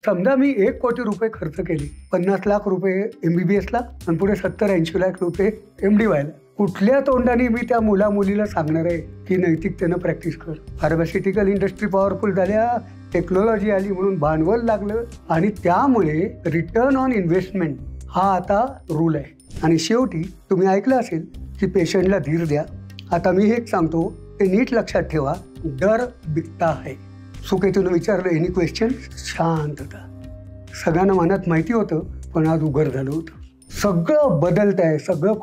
समजा मी 1 कोटी रुपये खर्च केले, 50 लाख रुपये MBBS ला आणि पुढे 70-80 लाख रुपये MD व्हायला, कुठल्या तोंडाने मी त्या मुला मुलीला सांगणार आहे की नैतिकतेनं प्रॅक्टिस कर? फार्मास्युटिकल इंडस्ट्री पॉवरफुल झाल्या, टेक्नॉलॉजी आली म्हणून भांडवल लागलं आणि त्यामुळे रिटर्न ऑन इन्व्हेस्टमेंट हा आता रूल आहे. आणि शेवटी तुम्ही ऐकलं असेल की पेशंटला धीर द्या. आता मी हेच सांगतो, ते नीट लक्षात ठेवा, डर बिकता है. सुकेतून विचारलं एनी क्वेश्चन, शांतता. सगळ्यांना मनात माहिती होतं, पण आज उघड झालं होतं. सगळं बदलत आहे, सगळं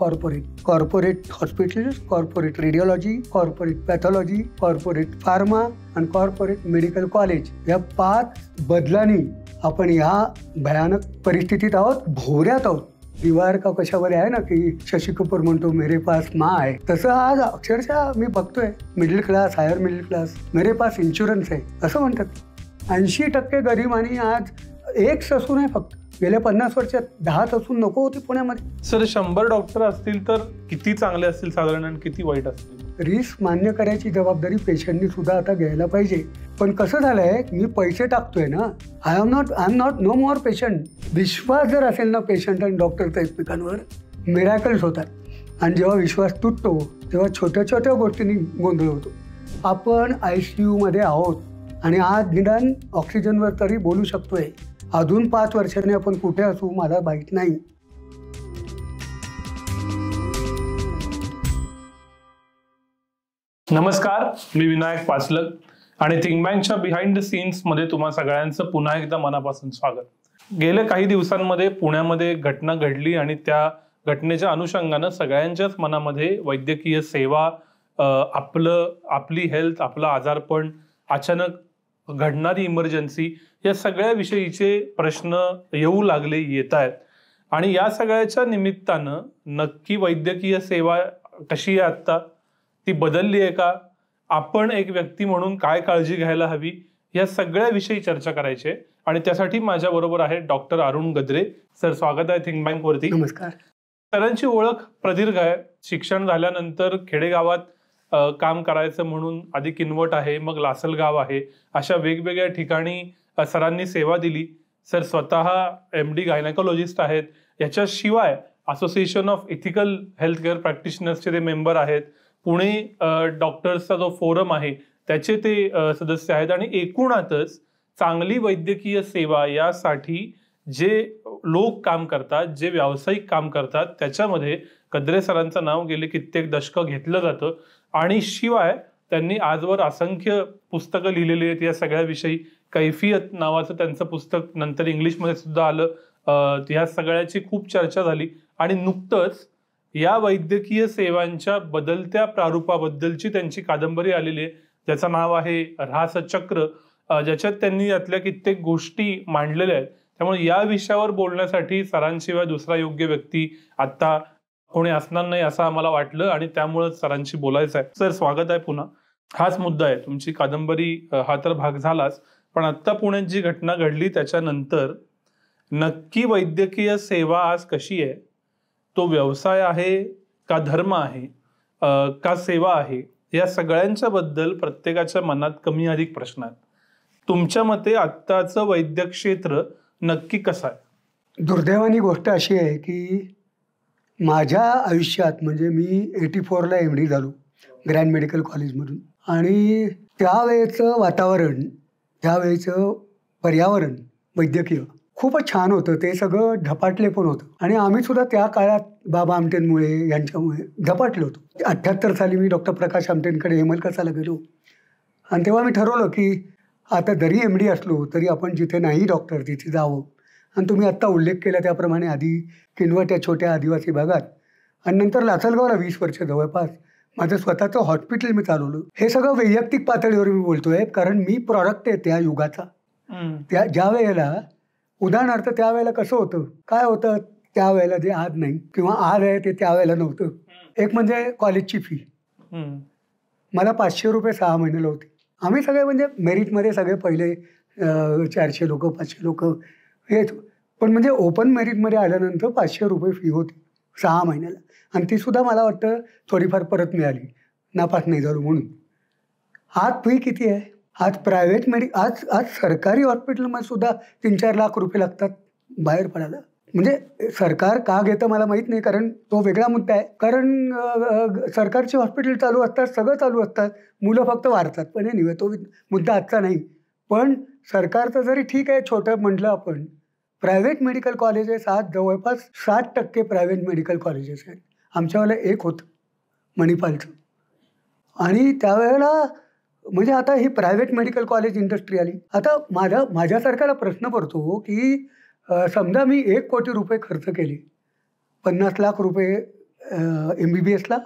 corporate hospitals, corporate radiology, corporate pathology, corporate pharma आणि कॉर्पोरेट मेडिकल कॉलेज, या 5 बदलांनी आपण ह्या भयानक परिस्थितीत आहोत, भोवऱ्यात आहोत. दीवार का कशावर आहे ना की शशी कपूर म्हणतो मेरे पास माँ आहे, तसं आज अक्षरशः मी बघतोय middle class, higher middle class, मेरे पास इन्शुरन्स आहे असं म्हणतात. 80% गरिबांनी आज एक ससून आहे फक्त. गेल्या 50 वर्षात 10 ससून नको होती पुण्यामध्ये. सर 100 डॉक्टर असतील तर किती चांगले असतील साधारण आणि किती वाईट असतील? रिस्क मान्य करायची जबाबदारी पेशंटनी सुद्धा आता घ्यायला पाहिजे. पण कसं झालंय, मी पैसे टाकतोय ना, I am not no more patient. विश्वास जर असेल ना पेशंट आणि डॉक्टरचा एकमेकांवर, मिरॅकल्स होतात. आणि जेव्हा विश्वास तुटतो तेव्हा छोट्या छोट्या गोष्टींनी गोंधळ होतो. आपण ICU मध्ये आहोत आणि आज निदान ऑक्सिजनवर तरी बोलू शकतोय. अजून 5 वर्षांनी आपण कुठे असू मला माहीत नाही. नमस्कार, मी विनायक पाचलक आणि थिंक बँकच्या बिहाइंड द सीन्स मध्ये तुम्हा सगळ्यांचं पुन्हा एकदा मनापासून स्वागत. गेल्या काही दिवसांमध्ये पुण्यामध्ये घटना घडली आणि त्या घटनेच्या अनुषंगानं सगळ्यांच्याच मनामध्ये वैद्यकीय सेवा, आपली हेल्थ, आपलं आजारपण, अचानक घडणारी इमर्जन्सी, या सगळ्या विषयीचे प्रश्न येऊ लागले, येत आहेत. आणि या सगळ्याच्या निमित्तानं नक्की वैद्यकीय सेवा कशी आहे आत्ता, ती बदलली आहे का, आपण एक व्यक्ती म्हणून काय काळजी घ्यायला हवी, या सगळ्या विषयी चर्चा करायची आहे. आणि त्यासाठी माझ्या बरोबर आहे डॉक्टर अरुण गद्रे. सर स्वागत आहे थिंक बँक वरती. नमस्कार. सरांची ओळख प्रदीर्घ आहे. शिक्षण झाल्यानंतर खेडेगावात काम करायचं म्हणून आधी किनवट आहे, मग लासलगाव आहे, अशा वेगवेगळ्या ठिकाणी सरांनी सेवा दिली. सर स्वतः MD गायनेकोलॉजिस्ट आहेत. याच्याशिवाय association of ethical health care प्रॅक्टिशनर्सचे ते मेंबर आहेत. पुणे डॉक्टर्सचा जो फोरम आहे त्याचे ते सदस्य आहेत. आणि एकूणातच चांगली वैद्यकीय सेवा यासाठी जे लोक काम करतात, जे व्यावसायिक काम करतात, त्याच्यामध्ये गद्रे सरांचं नाव गेले कित्येक दशकं घेतलं जातं. आणि शिवाय त्यांनी आजवर असंख्य पुस्तकं लिहिलेली आहेत या सगळ्याविषयी. कैफियत नावाचं त्यांचं पुस्तक नंतर इंग्लिशमध्ये सुद्धा आलं. ह्या सगळ्याची खूप चर्चा झाली. आणि नुकतंच या वैद्यकीय सेवांच्या बदलत्या प्रारूपाबद्दलची त्यांची कादंबरी आलेली आहे, ज्याचं नाव आहे ऱ्हासचक्र, ज्याच्यात त्यांनी यातल्या कित्येक गोष्टी मांडलेल्या आहेत. त्यामुळे या विषयावर बोलण्यासाठी सरांशिवाय दुसरा योग्य व्यक्ती आता कोणी असणार नाही असं आम्हाला वाटलं आणि त्यामुळे सरांशी बोलायचं आहे. सर स्वागत आहे पुन्हा. हाच मुद्दा आहे, तुमची कादंबरी हा तर भाग झालाच, पण आत्ता पुण्यात जी घटना घडली त्याच्यानंतर नक्की वैद्यकीय सेवा आज कशी आहे, तो व्यवसाय आहे का धर्म आहे का सेवा आहे, या सगळ्यांच्या बद्दल प्रत्येकाच्या मनात कमी अधिक प्रश्न आहेत. तुमच्या मते आत्ताचं वैद्यक क्षेत्र नक्की कसं आहे? दुर्दैवानी गोष्ट अशी आहे की माझ्या आयुष्यात, म्हणजे मी 84ला MD झालो ग्रँड मेडिकल कॉलेजमधून, आणि त्यावेळेचं वातावरण, त्यावेळेचं पर्यावरण वैद्यकीय खूपच छान होतं. ते सगळं झपाटले पण होतं. आणि आम्ही सुद्धा त्या काळात बाबा आमटेंमुळे, यांच्यामुळे झपाटलो होतो. 78 साली मी डॉक्टर प्रकाश आमटेंकडे हेमलकसाला गेलो आणि तेव्हा मी ठरवलं की आता जरी MD असलो तरी आपण जिथे नाही डॉक्टर तिथे जावं. आणि तुम्ही आत्ता उल्लेख केला त्याप्रमाणे आधी किनवट या छोट्या आदिवासी भागात आणि नंतर लासलगावला 20 वर्ष जवळपास माझं स्वतःचं हॉस्पिटल मी चालवलं. हे सगळं वैयक्तिक पातळीवर मी बोलतोय, कारण मी प्रॉडक्ट आहे त्या युगाचा. ज्या वेळेला, उदाहरणार्थ त्यावेळेला कसं होतं, काय होतं त्यावेळेला जे आज नाही, किंवा आज आहे ते त्यावेळेला नव्हतं. एक म्हणजे कॉलेजची फी मला 500 रुपये 6 महिन्याला होती. आम्ही सगळे म्हणजे मेरिटमध्ये सगळे पहिले 400 लोक 500 लोक हेच, पण म्हणजे ओपन मेरिटमध्ये आल्यानंतर 500 रुपये फी होती 6 महिन्याला. आणि ती सुद्धा मला वाटतं थोडीफार परत मिळाली, नापास नाही झालो म्हणून. आज फी किती आहे? आज प्रायव्हेट आज आज सरकारी हॉस्पिटलमध्ये सुद्धा 3-4 लाख रुपये लागतात बाहेर पडायला. म्हणजे सरकार का घेतं मला माहीत नाही, कारण तो वेगळा मुद्दा आहे. कारण सरकारची हॉस्पिटल चालू असतात, सगळं चालू असतात, मुलं फक्त वाढतात. पण हे नाही, तो मुद्दा आजचा नाही. पण सरकारचं जरी ठीक आहे छोटं म्हटलं आपण, प्रायव्हेट मेडिकल कॉलेजेस आज जवळपास 60% प्रायव्हेट मेडिकल कॉलेजेस आहेत. आमच्यावाला एक होतं मणिपालचं. आणि त्यावेळेला म्हणजे आता ही प्रायव्हेट मेडिकल कॉलेज इंडस्ट्री आली. आता माझ्यासारख्याला प्रश्न पडतो की समजा मी 1 कोटी रुपये खर्च केले, 50 लाख रुपये MBBSला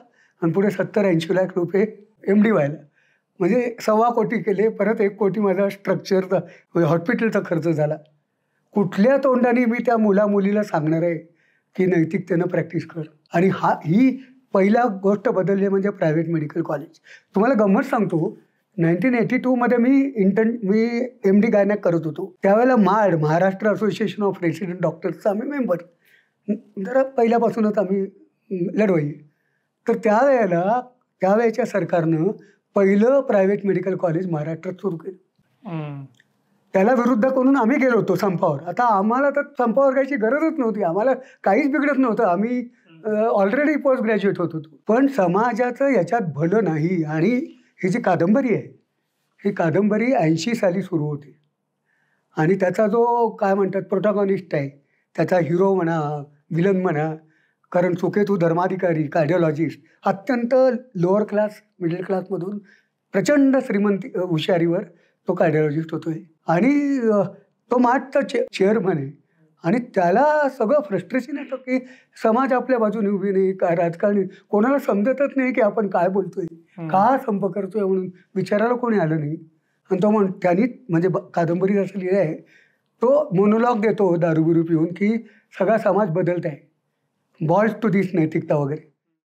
आणि पुढे 70-80 लाख रुपये MD व्हायला, म्हणजे 1.25 कोटी केले, परत 1 कोटी माझा स्ट्रक्चरचा हॉस्पिटलचा खर्च झाला. कुठल्या तोंडाने मी त्या मुलीला सांगणार आहे की नैतिकतेनं प्रॅक्टिस कर? आणि ही पहिला गोष्ट बदलली म्हणजे प्रायव्हेट मेडिकल कॉलेज. तुम्हाला गंमत सांगतो, 1982 मी MD गायनॅक करत होतो. त्यावेळेला महाराष्ट्र असोसिएशन ऑफ रेसिडेंट डॉक्टर्सचा आम्ही मेंबर, जरा पहिल्यापासूनच आम्ही लढवई. तर त्यावेळेच्या सरकारनं पहिलं प्रायव्हेट मेडिकल कॉलेज महाराष्ट्रात सुरू केलं. त्याला विरुद्ध करून आम्ही गेलो होतो संपावर. आता आम्हाला तर संपावर जायची गरजच नव्हती, आम्हाला काहीच बिघडत नव्हतं, आम्ही ऑलरेडी पोस्ट ग्रॅज्युएट होत होतो. पण समाजाचं याच्यात भलं नाही. आणि ही जी कादंबरी आहे, ही कादंबरी 80 साली सुरू होते. आणि त्याचा जो काय म्हणतात प्रोटॅगॉनिस्ट आहे, त्याचा हिरो म्हणा, विलन म्हणा, कारण सुकेतू धर्माधिकारी, कार्डिओलॉजिस्ट, अत्यंत लोअर क्लास मिडल क्लासमधून प्रचंड श्रीमंती हुशारीवर तो कार्डिओलॉजिस्ट होतोय. आणि तो माठचा चेअरमन आहे. आणि त्याला सगळं फ्रस्ट्रेशन येतं की समाज आपल्या बाजूने उभी नाही, काय राजकारणी कोणाला समजतच नाही की आपण काय बोलतोय, का संप करतोय म्हणून विचारायला कोणी आलं नाही. आणि तो त्यांनी म्हणजे कादंबरी असं लिहिलं आहे, तो मोनोलॉग देतो दारूबिरू पिऊन की सगळा समाज बदलत आहे, बॉल्स टू दिस नैतिकता वगैरे.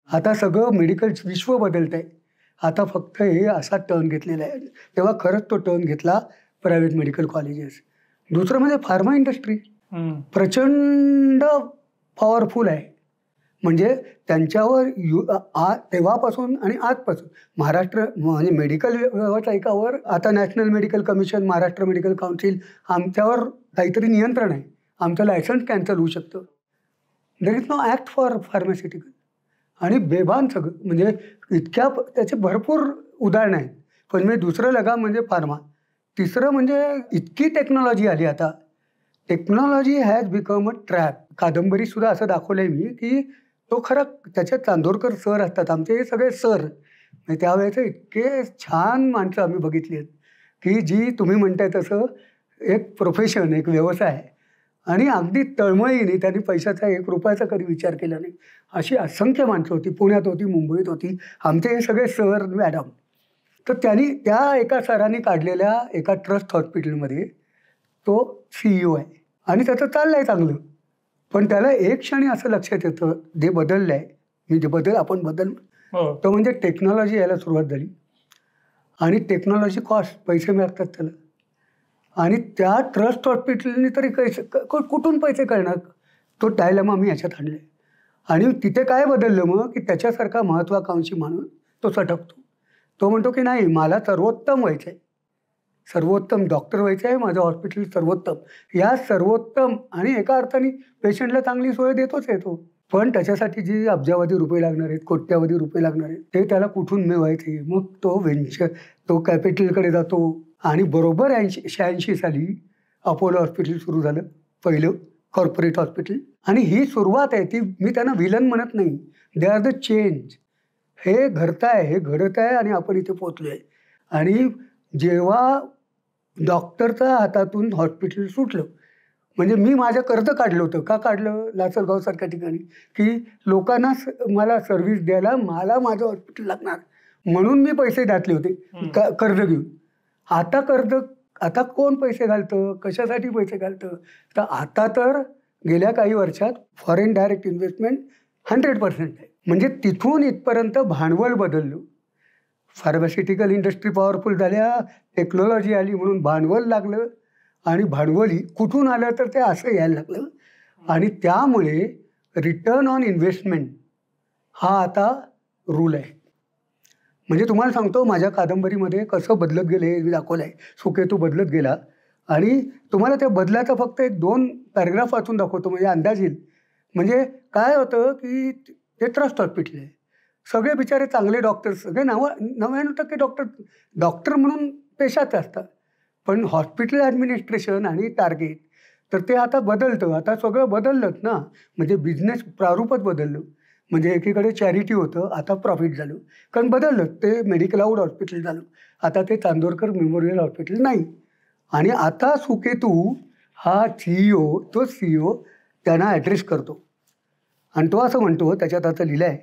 आता सगळं मेडिकल विश्व बदलत आहे, आता फक्त हे असा टर्न घेतलेला आहे. तेव्हा खरंच तो टर्न घेतला प्रायव्हेट मेडिकल कॉलेजेस. दुसरं म्हणजे फार्मा इंडस्ट्री प्रचंड पॉवरफुल आहे. म्हणजे त्यांच्यावर तेव्हापासून आणि आजपासून महाराष्ट्र म्हणजे मेडिकल व्यावसायिकावर आता national medical commission, Maharashtra medical council, आमच्यावर काहीतरी नियंत्रण आहे. आमचं लायसन्स कॅन्सल होऊ शकतं. There is no act for pharmaceutical. आणि बेभान सगळं, म्हणजे इतक्या त्याचे भरपूर उदाहरणं आहेत. पण मी दुसरं लगाम म्हणजे फार्मा. तिसरं म्हणजे इतकी टेक्नॉलॉजी आली आता. Technology has become a trap. कादंबरीसुद्धा असं दाखवलं आहे मी की तो खरं त्याच्यात चांदोरकर सर असतात, आमचे हे सगळे सर. म्हणजे त्यावेळेचे इतके छान माणसं आम्ही बघितली आहेत की जी तुम्ही म्हणताय तसं एक प्रोफेशन, एक व्यवसाय आहे. आणि अगदी तळमळीने त्यांनी पैशाचा 1 रुपयाचा कधी विचार केला नाही. अशी असंख्य माणसं होती, पुण्यात होती, मुंबईत होती, आमचे हे सगळे सर मॅडम. तर त्यांनी त्या एका सरांनी काढलेल्या एका ट्रस्ट हॉस्पिटलमध्ये तो CEO आहे आणि त्याचं चाललं आहे चांगलं. पण त्याला एक क्षणी असं लक्षात येतं, जे बदललं आहे, मी जे आपण बदल तो म्हणजे टेक्नॉलॉजी यायला सुरुवात झाली. आणि टेक्नॉलॉजी कॉस्ट, पैसे मिळतात त्याला. आणि त्या ट्रस्ट हॉस्पिटलने तरी कुठून पैसे करणार, तो डायलेमा मी याच्यात आणले. आणि तिथे काय बदललं मग की त्याच्यासारखा महत्त्वाकांक्षी माणूस तो सटकतो. तो म्हणतो की नाही, मला सर्वोत्तम व्हायचं आहे, सर्वोत्तम डॉक्टर व्हायचं आहे, माझं हॉस्पिटल सर्वोत्तम. या सर्वोत्तम आणि एका अर्थाने पेशंटला चांगली सोय देतोच आहे तो. पण त्याच्यासाठी जी अब्जावधी रुपये लागणार आहेत, कोट्यावधी रुपये लागणार आहेत, ते त्याला कुठून मिळवायचे. मग तो कॅपिटलकडे जातो. आणि बरोबर 86 साली अपोलो हॉस्पिटल सुरू झालं, पहिलं कॉर्पोरेट हॉस्पिटल. आणि ही सुरुवात आहे ती, मी त्यांना विलन म्हणत नाही, दे आर द चेंज. हे घडताय, हे घडत आहे आणि आपण इथे पोचलो आहे. आणि जेव्हा डॉक्टरच्या हातातून हॉस्पिटल सुटलं, म्हणजे मी माझं कर्ज काढलं होतं. का काढलं? लासलगावसारख्या ठिकाणी, की लोकांना मला सर्व्हिस द्यायला मला माझं हॉस्पिटल लागणार म्हणून मी पैसे घातले होते कर्ज घेऊन. आता कोण पैसे घालतं, कशासाठी पैसे घालतं? तर आता तर गेल्या काही वर्षात फॉरेन डायरेक्ट इन्व्हेस्टमेंट 100% आहे. म्हणजे तिथून इथपर्यंत भांडवल बदललं. फार्मास्युटिकल इंडस्ट्री पॉवरफुल झाल्या, टेक्नॉलॉजी आली म्हणून भांडवल लागलं. आणि भांडवली कुठून आलं तर ते असं यायला लागलं. आणि त्यामुळे रिटर्न ऑन इन्व्हेस्टमेंट हा आता रूल आहे. म्हणजे तुम्हाला सांगतो माझ्या कादंबरीमध्ये कसं बदलत गेले हे मी दाखवलं आहे. सुकेतू बदलत गेला आणि तुम्हाला त्या बदलाचा फक्त एक 2 पॅराग्राफ वाचून दाखवतो म्हणजे अंदाज येईल. म्हणजे काय होतं की ते ट्रस्ट हॉस्पिटल आहे. सगळे बिचारे चांगले डॉक्टर, सगळे 99% डॉक्टर म्हणून पेशात असतात. पण हॉस्पिटल ॲडमिनिस्ट्रेशन आणि टार्गेट तर ते आता बदलतं. आता सगळं बदललंच ना, म्हणजे बिझनेस प्रारूपच बदललं. म्हणजे एकीकडे चॅरिटी होतं, आता प्रॉफिट झालं. कारण बदललं, ते मेडिकल आउट हॉस्पिटल झालं. आता ते चांदोरकर मेमोरियल हॉस्पिटल नाही. आणि आता सुकेतू हा CEO, तो CEO त्यांना ॲड्रेस करतो आणि तो असं म्हणतो, त्याच्यात आता लिहिलं आहे,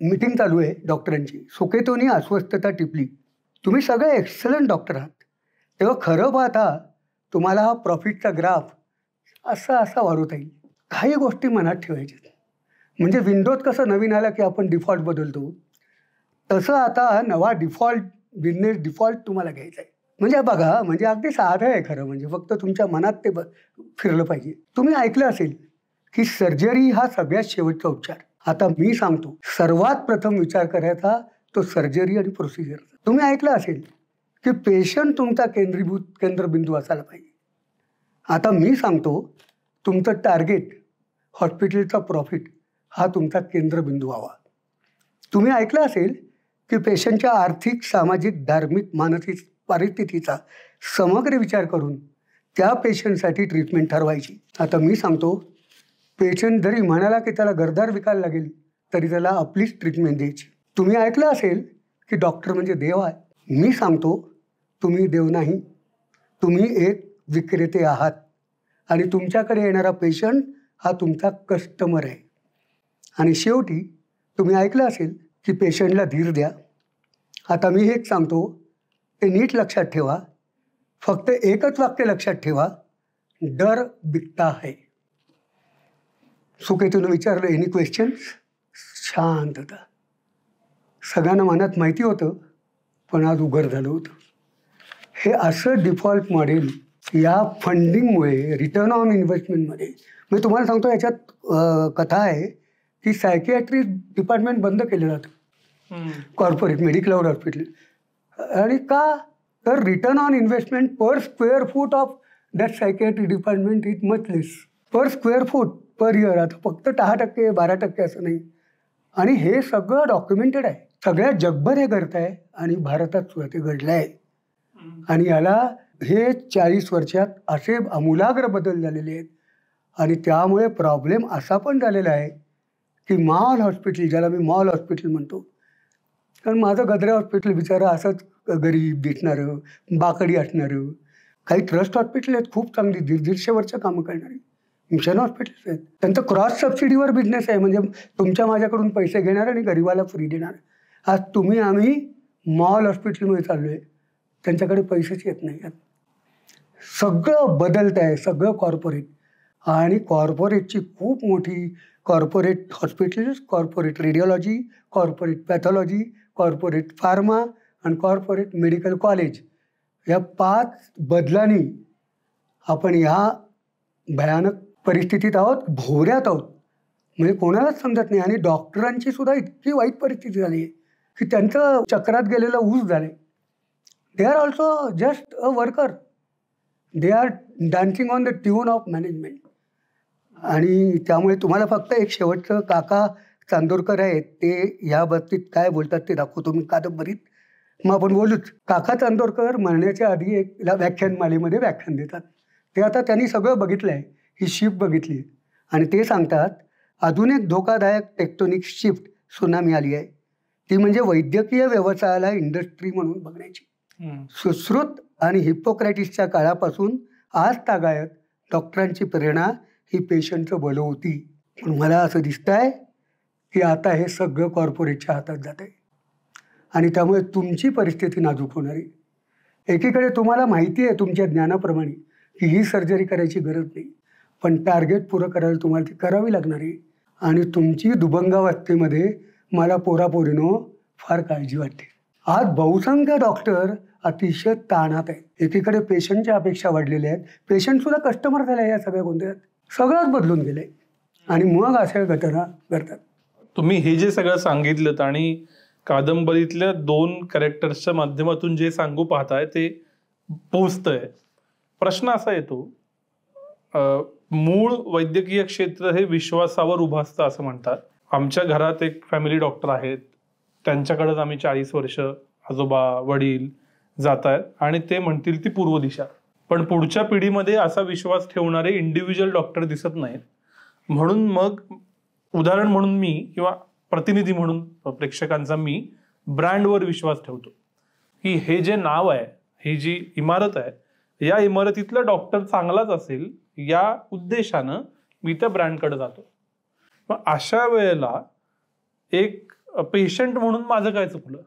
मीटिंग चालू आहे डॉक्टरांची. सुकेतूनी अस्वस्थता टिपली. तुम्ही सगळे एक्सलंट डॉक्टर आहात. तेव्हा खरं पाहता तुम्हाला हा प्रॉफिटचा ग्राफ असा वाढवता येईल. काही गोष्टी मनात ठेवायच्या. म्हणजे विंडोज कसं नवीन आला की आपण डिफॉल्ट बदलतो, तसं आता नवा बिझनेस डिफॉल्ट तुम्हाला घ्यायचा आहे. म्हणजे बघा, म्हणजे अगदी साधं आहे खरं म्हणजे, फक्त तुमच्या मनात ते फिरलं पाहिजे. तुम्ही ऐकलं असेल की सर्जरी हा सगळ्यात शेवटचा उपचार. आता मी सांगतो, सर्वात प्रथम विचार करायचा तो सर्जरी आणि प्रोसिजरचा. तुम्ही ऐकलं असेल की पेशंट तुमचा केंद्रबिंदू असायला पाहिजे. आता मी सांगतो, तुमचं टार्गेट हॉस्पिटलचा प्रॉफिट हा तुमचा केंद्रबिंदू व्हावा. तुम्ही ऐकलं असेल की पेशंटच्या आर्थिक, सामाजिक, धार्मिक, मानसिक परिस्थितीचा समग्र विचार करून त्या पेशंटसाठी ट्रीटमेंट ठरवायची. आता मी सांगतो, पेशंट जरी म्हणाला की त्याला घरदार विकायला लागेल तरी त्याला आपलीच ट्रीटमेंट द्यायची. तुम्ही ऐकलं असेल की डॉक्टर म्हणजे देव आहे. मी सांगतो, तुम्ही देव नाही, तुम्ही एक विक्रेते आहात आणि तुमच्याकडे येणारा पेशंट हा तुमचा कस्टमर आहे. आणि शेवटी तुम्ही ऐकलं असेल की पेशंटला धीर द्या. आता मी हेच सांगतो, ते नीट लक्षात ठेवा. फक्त एकच वाक्य लक्षात ठेवा, डर बिकता है. सुकेतून विचारलं, एनी क्वेश्चन्स? शांतता. सगळ्यांना मनात माहिती होतं, पण आज उघड झालं होतं. हे असं डिफॉल्ट मॉडेल या फंडिंगमुळे, रिटर्न ऑन इन्व्हेस्टमेंटमध्ये, मी तुम्हाला सांगतो याच्यात कथा आहे की सायकियाट्री डिपार्टमेंट बंद केलं जातं कॉर्पोरेट मेडिकल आउट हॉस्पिटल. आणि का तर return on investment per square foot of that psychiatry department is much less per square foot per year. आता फक्त 10%, 12% असं नाही. आणि हे सगळं डॉक्युमेंटेड आहे. सगळ्या जगभर हे घडत आहे आणि भारतात सुद्धा ते घडलं आहे. आणि याला हे 40 वर्षात असे आमूलाग्र बदल झालेले आहेत. आणि त्यामुळे प्रॉब्लेम असा पण झालेला आहे की मॉल हॉस्पिटल, ज्याला मी मॉल हॉस्पिटल म्हणतो, कारण माझं गद्रे हॉस्पिटल बिचारं असंच गरीब दिसणारं, बाकडी असणारं. काही ट्रस्ट हॉस्पिटल आहेत खूप चांगली 150 वर्ष कामं करणारी. मिशन हॉस्पिटल्स आहेत, त्यांचं क्रॉस सबसिडीवर बिझनेस आहे. म्हणजे तुमच्या माझ्याकडून पैसे घेणार आणि गरीबाला फ्री देणार. आज आम्ही मॉल हॉस्पिटलमध्ये चाललो आहे, त्यांच्याकडे पैसेच येत नाही आहेत. सगळं बदलत आहे, सगळं कॉर्पोरेट. आणि कॉर्पोरेटची खूप मोठी corporate hospitals, corporate radiology, corporate pathology, corporate pharma आणि कॉर्पोरेट मेडिकल कॉलेज, या 5 बदलांनी आपण ह्या भयानक परिस्थितीत आहोत, भोवऱ्यात आहोत. म्हणजे कोणालाच समजत नाही. आणि डॉक्टरांची सुद्धा इतकी वाईट परिस्थिती झाली आहे की त्यांचं चक्रात गेलेलं ऊस झालं. They are also just a worker. They are dancing on the tune of management. आणि त्यामुळे तुम्हाला फक्त एक शेवटचं काका चांदोरकर आहेत, ते ह्या बाबतीत काय बोलतात ते दाखवतो मी कादंबरीत. मग आपण बोलूच. काका चांदोरकर मरण्याच्या आधी एक व्याख्यानमालेमध्ये व्याख्यान देतात. ते आता त्यांनी सगळं बघितलं आहे, ही शिफ्ट बघितली आहे. आणि ते सांगतात, अजून एक धोकादायक टेक्टोनिक शिफ्ट सुनामी आली आहे. ती म्हणजे वैद्यकीय व्यवसायाला इंडस्ट्री म्हणून बघण्याची. सुश्रुत आणि हिप्पोक्रॅटिसच्या काळापासून आज तागायत डॉक्टरांची प्रेरणा ही पेशंटचं भलं होती. पण मला असं दिसतं आहे की आता हे सगळं कॉर्पोरेटच्या हातात जात आहे. आणि त्यामुळे तुमची परिस्थिती नाजूक होणार आहे. एकीकडे तुम्हाला माहिती आहे तुमच्या ज्ञानाप्रमाणे की ही सर्जरी करायची गरज नाही, पण टार्गेट पुरं करायला तुम्हाला ती करावी लागणार आहे. आणि तुमची दुभंगावस्थेमध्ये मला पोरापोरीनो फार काळजी वाटते. आज बहुसंख्य डॉक्टर अतिशय ताणात आहेत. एकीकडे पेशंटच्या अपेक्षा वाढलेल्या आहेत, पेशंटसुद्धा कस्टमर झाले आहे. या सगळ्या गोंधळात सगळंच बदलून गेलं आहे आणि मग अशा घटना घडतात. तुम्ही हे जे सगळं सांगितलं आणि कादंबरीतल्या 2 कॅरेक्टर्सच्या माध्यमातून जे सांगू पाहताय ते पोहोचतंय. प्रश्न असा येतो, मूळ वैद्यकीय क्षेत्र हे विश्वासावर उभं असतं असं म्हणतात. आमच्या घरात एक फॅमिली डॉक्टर आहेत, त्यांच्याकडेच आम्ही 40 वर्ष आजोबा वडील जात आहेत आणि ते म्हणतील ती पूर्व दिशा. पण पुढच्या पिढीमध्ये असा विश्वास ठेवणारे इंडिव्हिज्युअल डॉक्टर दिसत नाहीत. म्हणून मग उदाहरण म्हणून मी किंवा प्रतिनिधी म्हणून प्रेक्षकांचा मी ब्रँडवर विश्वास ठेवतो की हे जे नाव आहे, ही जी इमारत आहे, या इमारतीतला डॉक्टर चांगलाच असेल या उद्देशानं मी त्या ब्रँडकडे जातो. मग अशा वेळेला एक पेशंट म्हणून माझं काय चुकलं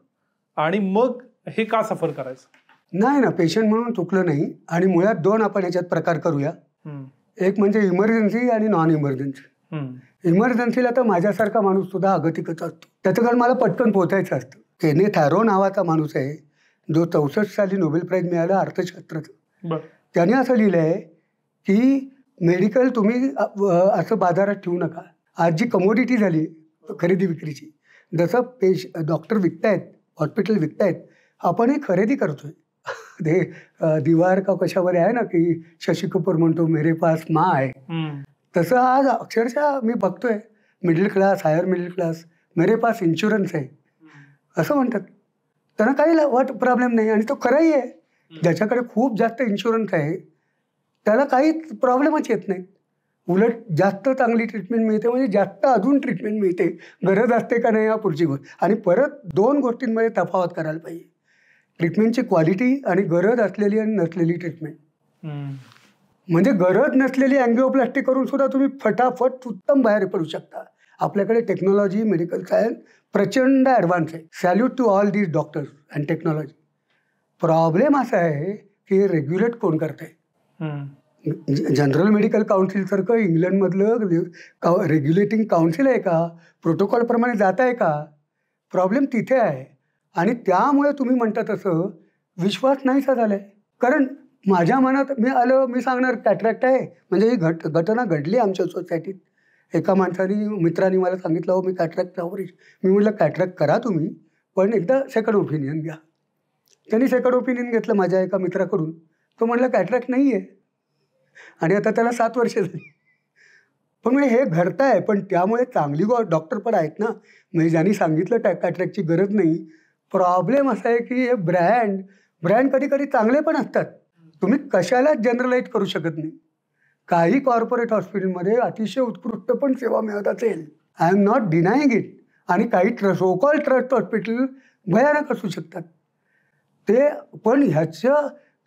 आणि मग हे का सफर करायचं? नाही ना, पेशंट म्हणून चुकलं नाही. आणि मुळात 2 आपण याच्यात प्रकार करूया. एक म्हणजे इमर्जन्सी आणि नॉन इमर्जन्सी. इमर्जन्सीला तर माझ्यासारखा माणूस सुद्धा अगतिकच असतो. त्याचं कारण मला पटकन पोहोचायचं असतं. केने थॅरो नावाचा माणूस आहे जो 64 साली नोबेल प्राईज मिळाला अर्थशास्त्राचं. त्याने असं लिहिलं आहे की मेडिकल तुम्ही असं बाजारात ठेवू नका. आज जी कमोडिटी झाली खरेदी विक्रीची, जसं डॉक्टर विकतायत, हॉस्पिटल विकतायत, आपण हे खरेदी करतोय. ते दीवार का कशावर आहे ना की शशी कपूर म्हणतो मेरे पास माँ आहे, तसं आज अक्षरशः मी बघतोय middle class, higher middle class, मेरे पास इन्शुरन्स आहे असं म्हणतात. त्यांना काही प्रॉब्लेम नाही आणि तो खराही आहे. ज्याच्याकडे खूप जास्त इन्शुरन्स आहे त्याला काही प्रॉब्लेमच येत नाही. उलट जास्त चांगली ट्रीटमेंट मिळते, म्हणजे जास्त अजून ट्रीटमेंट मिळते. गरज असते का नाही हा पुढची गोष्ट. आणि परत 2 गोष्टींमध्ये तफावत करायला पाहिजे, ट्रीटमेंटची क्वालिटी आणि गरज असलेली आणि नसलेली ट्रीटमेंट. म्हणजे गरज नसलेली अँजिओप्लास्टी करून सुद्धा तुम्ही फटाफट उत्तम बाहेर पडू शकता. आपल्याकडे टेक्नॉलॉजी, मेडिकल सायन्स प्रचंड ॲडव्हान्स आहे. Salute to all these doctors and technology. Problem असा आहे की रेग्युलेट कोण करत आहे. जनरल मेडिकल काउन्सिलसारखं इंग्लंडमधलं रेग्युलेटिंग काउन्सिल आहे का? प्रोटोकॉलप्रमाणे जात आहे का? प्रॉब्लेम तिथे आहे. आणि त्यामुळे तुम्ही म्हणता तसं विश्वास नाहीसा झाला आहे. कारण माझ्या मनात मी सांगणार कॅटरॅक्ट आहे, म्हणजे ही घटना घडली आमच्या सोसायटीत. एका मित्राने मला सांगितलं हो मी कॅटरॅक्ट ऑपरेशन. मी म्हटलं कॅटरॅक्ट करा तुम्ही, पण एकदा सेकंड ओपिनियन घ्या. त्यांनी सेकंड ओपिनियन घेतलं माझ्या एका मित्राकडून. तो म्हटलं कॅटरॅक्ट नाही आहे आणि आता त्याला 7 वर्ष झाली. पण म्हणजे हे घडतं आहे. पण त्यामुळे चांगली डॉक्टर पण आहेत ना, म्हणजे ज्यांनी सांगितलं कॅटरॅक्टची गरज नाही. प्रॉब्लेम असा आहे की हे ब्रँड कधी कधी चांगले पण असतात. तुम्ही कशालाच जनरलाइज करू शकत नाही. काही कॉर्पोरेट हॉस्पिटलमध्ये अतिशय उत्कृष्ट पण सेवा मिळत असेल, I am not denying it. आणि काही सो कॉल्ड ट्रस्ट हॉस्पिटल भयानक असू शकतात ते. पण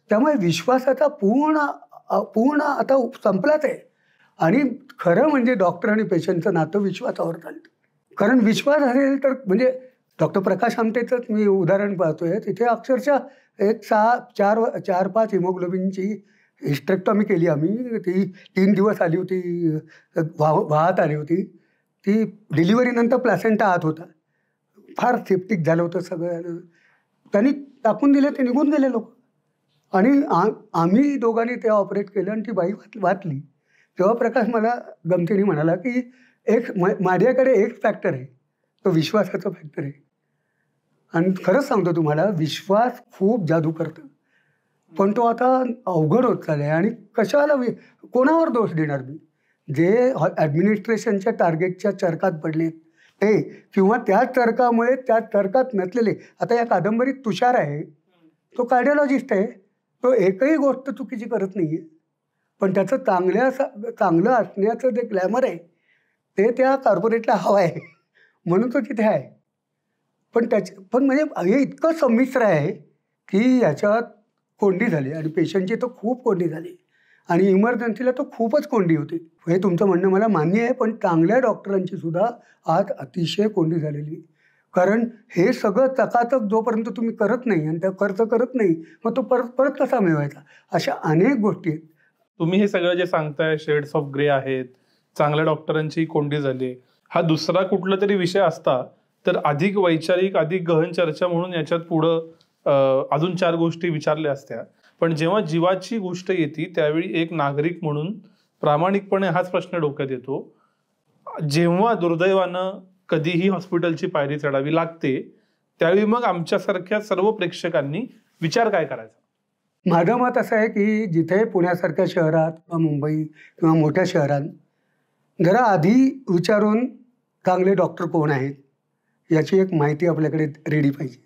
त्यामुळे विश्वासाचा पूर्ण आता संपलाच आहे. आणि खरं म्हणजे डॉक्टर आणि पेशंटचं नातं विश्वासावर चालतं. कारण विश्वास असेल तर, म्हणजे डॉक्टर प्रकाश आमटेचंच मी उदाहरण पाहतोय. तिथे अक्षरशः एक 4-5 हिमोग्लोबिनची हिस्टेक्टॉमी केली आम्ही. ती 3 दिवस आली होती, वाहत आली होती. ती डिलिव्हरीनंतर प्लॅसेंटा आत होता. फार सेप्टिक झालं होतं सगळं. त्यांनी टाकून दिले, ते निघून गेले लोक. आणि आम्ही दोघांनी ते ऑपरेट केलं आणि ती बाई वाचली. तेव्हा प्रकाश मला गमतीने म्हणाला की माझ्याकडे एक फॅक्टर आहे, तो विश्वासाचा फॅक्टर आहे. आणि खरंच सांगतो तुम्हाला, विश्वास खूप जादू करतं. पण तो आता अवघड होत चालला आहे. आणि कशाला कोणावर दोष देणार मी? जे ॲडमिनिस्ट्रेशनच्या टार्गेटच्या चरकात पडले ते, किंवा त्या चरकामुळे त्या चरकात नसलेले. आता या कादंबरीत तुषार आहे, तो कार्डिओलॉजिस्ट आहे. तो एकही गोष्ट चुकीची करत नाही आहे. पण त्याचं चांगलं असण्याचं जे ग्लॅमर आहे ते त्या कॉर्पोरेटला हवं आहे, म्हणून तो तिथे आहे. पण म्हणजे हे इतकं संमिश्र आहे की याच्यात कोंडी झाली. आणि पेशंटची तर खूप कोंडी झाली आणि इमर्जन्सीला तर खूपच कोंडी होती. हे तुमचं म्हणणं मला मान्य आहे. पण चांगल्या डॉक्टरांची सुद्धा आज अतिशय कोंडी झालेली. कारण हे सगळं चकाचक जोपर्यंत तुम्ही करत नाही आणि त्या खर्च करत नाही, मग तो परत कसा मिळवायचा? अशा अनेक गोष्टी आहेत. तुम्ही हे सगळं जे सांगताय, शेड्स ऑफ ग्रे आहेत, चांगल्या डॉक्टरांची कोंडी झाली, हा दुसरा कुठला तरी विषय असता तर अधिक वैचारिक, अधिक गहन चर्चा म्हणून याच्यात पुढं अजून 4 गोष्टी विचारल्या असत्या. पण जेव्हा जीवाची गोष्ट येते त्यावेळी एक नागरिक म्हणून प्रामाणिकपणे हाच प्रश्न डोक्यात येतो. जेव्हा दुर्दैवानं कधीही हॉस्पिटलची पायरी चढावी लागते त्यावेळी मग आमच्यासारख्या सर्व प्रेक्षकांनी विचार काय करायचा? माझं मत असं आहे की जिथे पुण्यासारख्या शहरात किंवा मुंबई किंवा मोठ्या शहरात जरा आधी विचारून चांगले डॉक्टर कोण आहेत याची एक माहिती आपल्याकडे रेडी पाहिजे.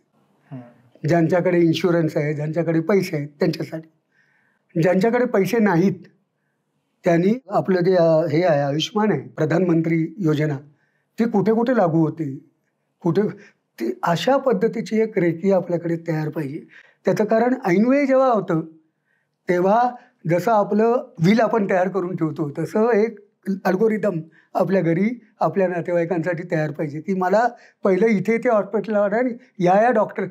ज्यांच्याकडे इन्शुरन्स आहे, ज्यांच्याकडे पैसे आहेत त्यांच्यासाठी. ज्यांच्याकडे पैसे नाहीत त्यांनी आपलं जे हे आहे आयुष्मान आहे प्रधानमंत्री योजना, ती कुठे कुठे लागू होते, कुठे ती अशा पद्धतीची एक रेकी आपल्याकडे तयार पाहिजे. त्याचं कारण ऐनवेळी जेव्हा होतं तेव्हा जसं आपलं व्हील आपण तयार करून ठेवतो तसं एक अल्गोरिदम आपल्या घरी आपल्या नातेवाईकांसाठी तयार पाहिजे की मला पहिलं इथे इथे हॉस्पिटलला आणि या डॉक्टर.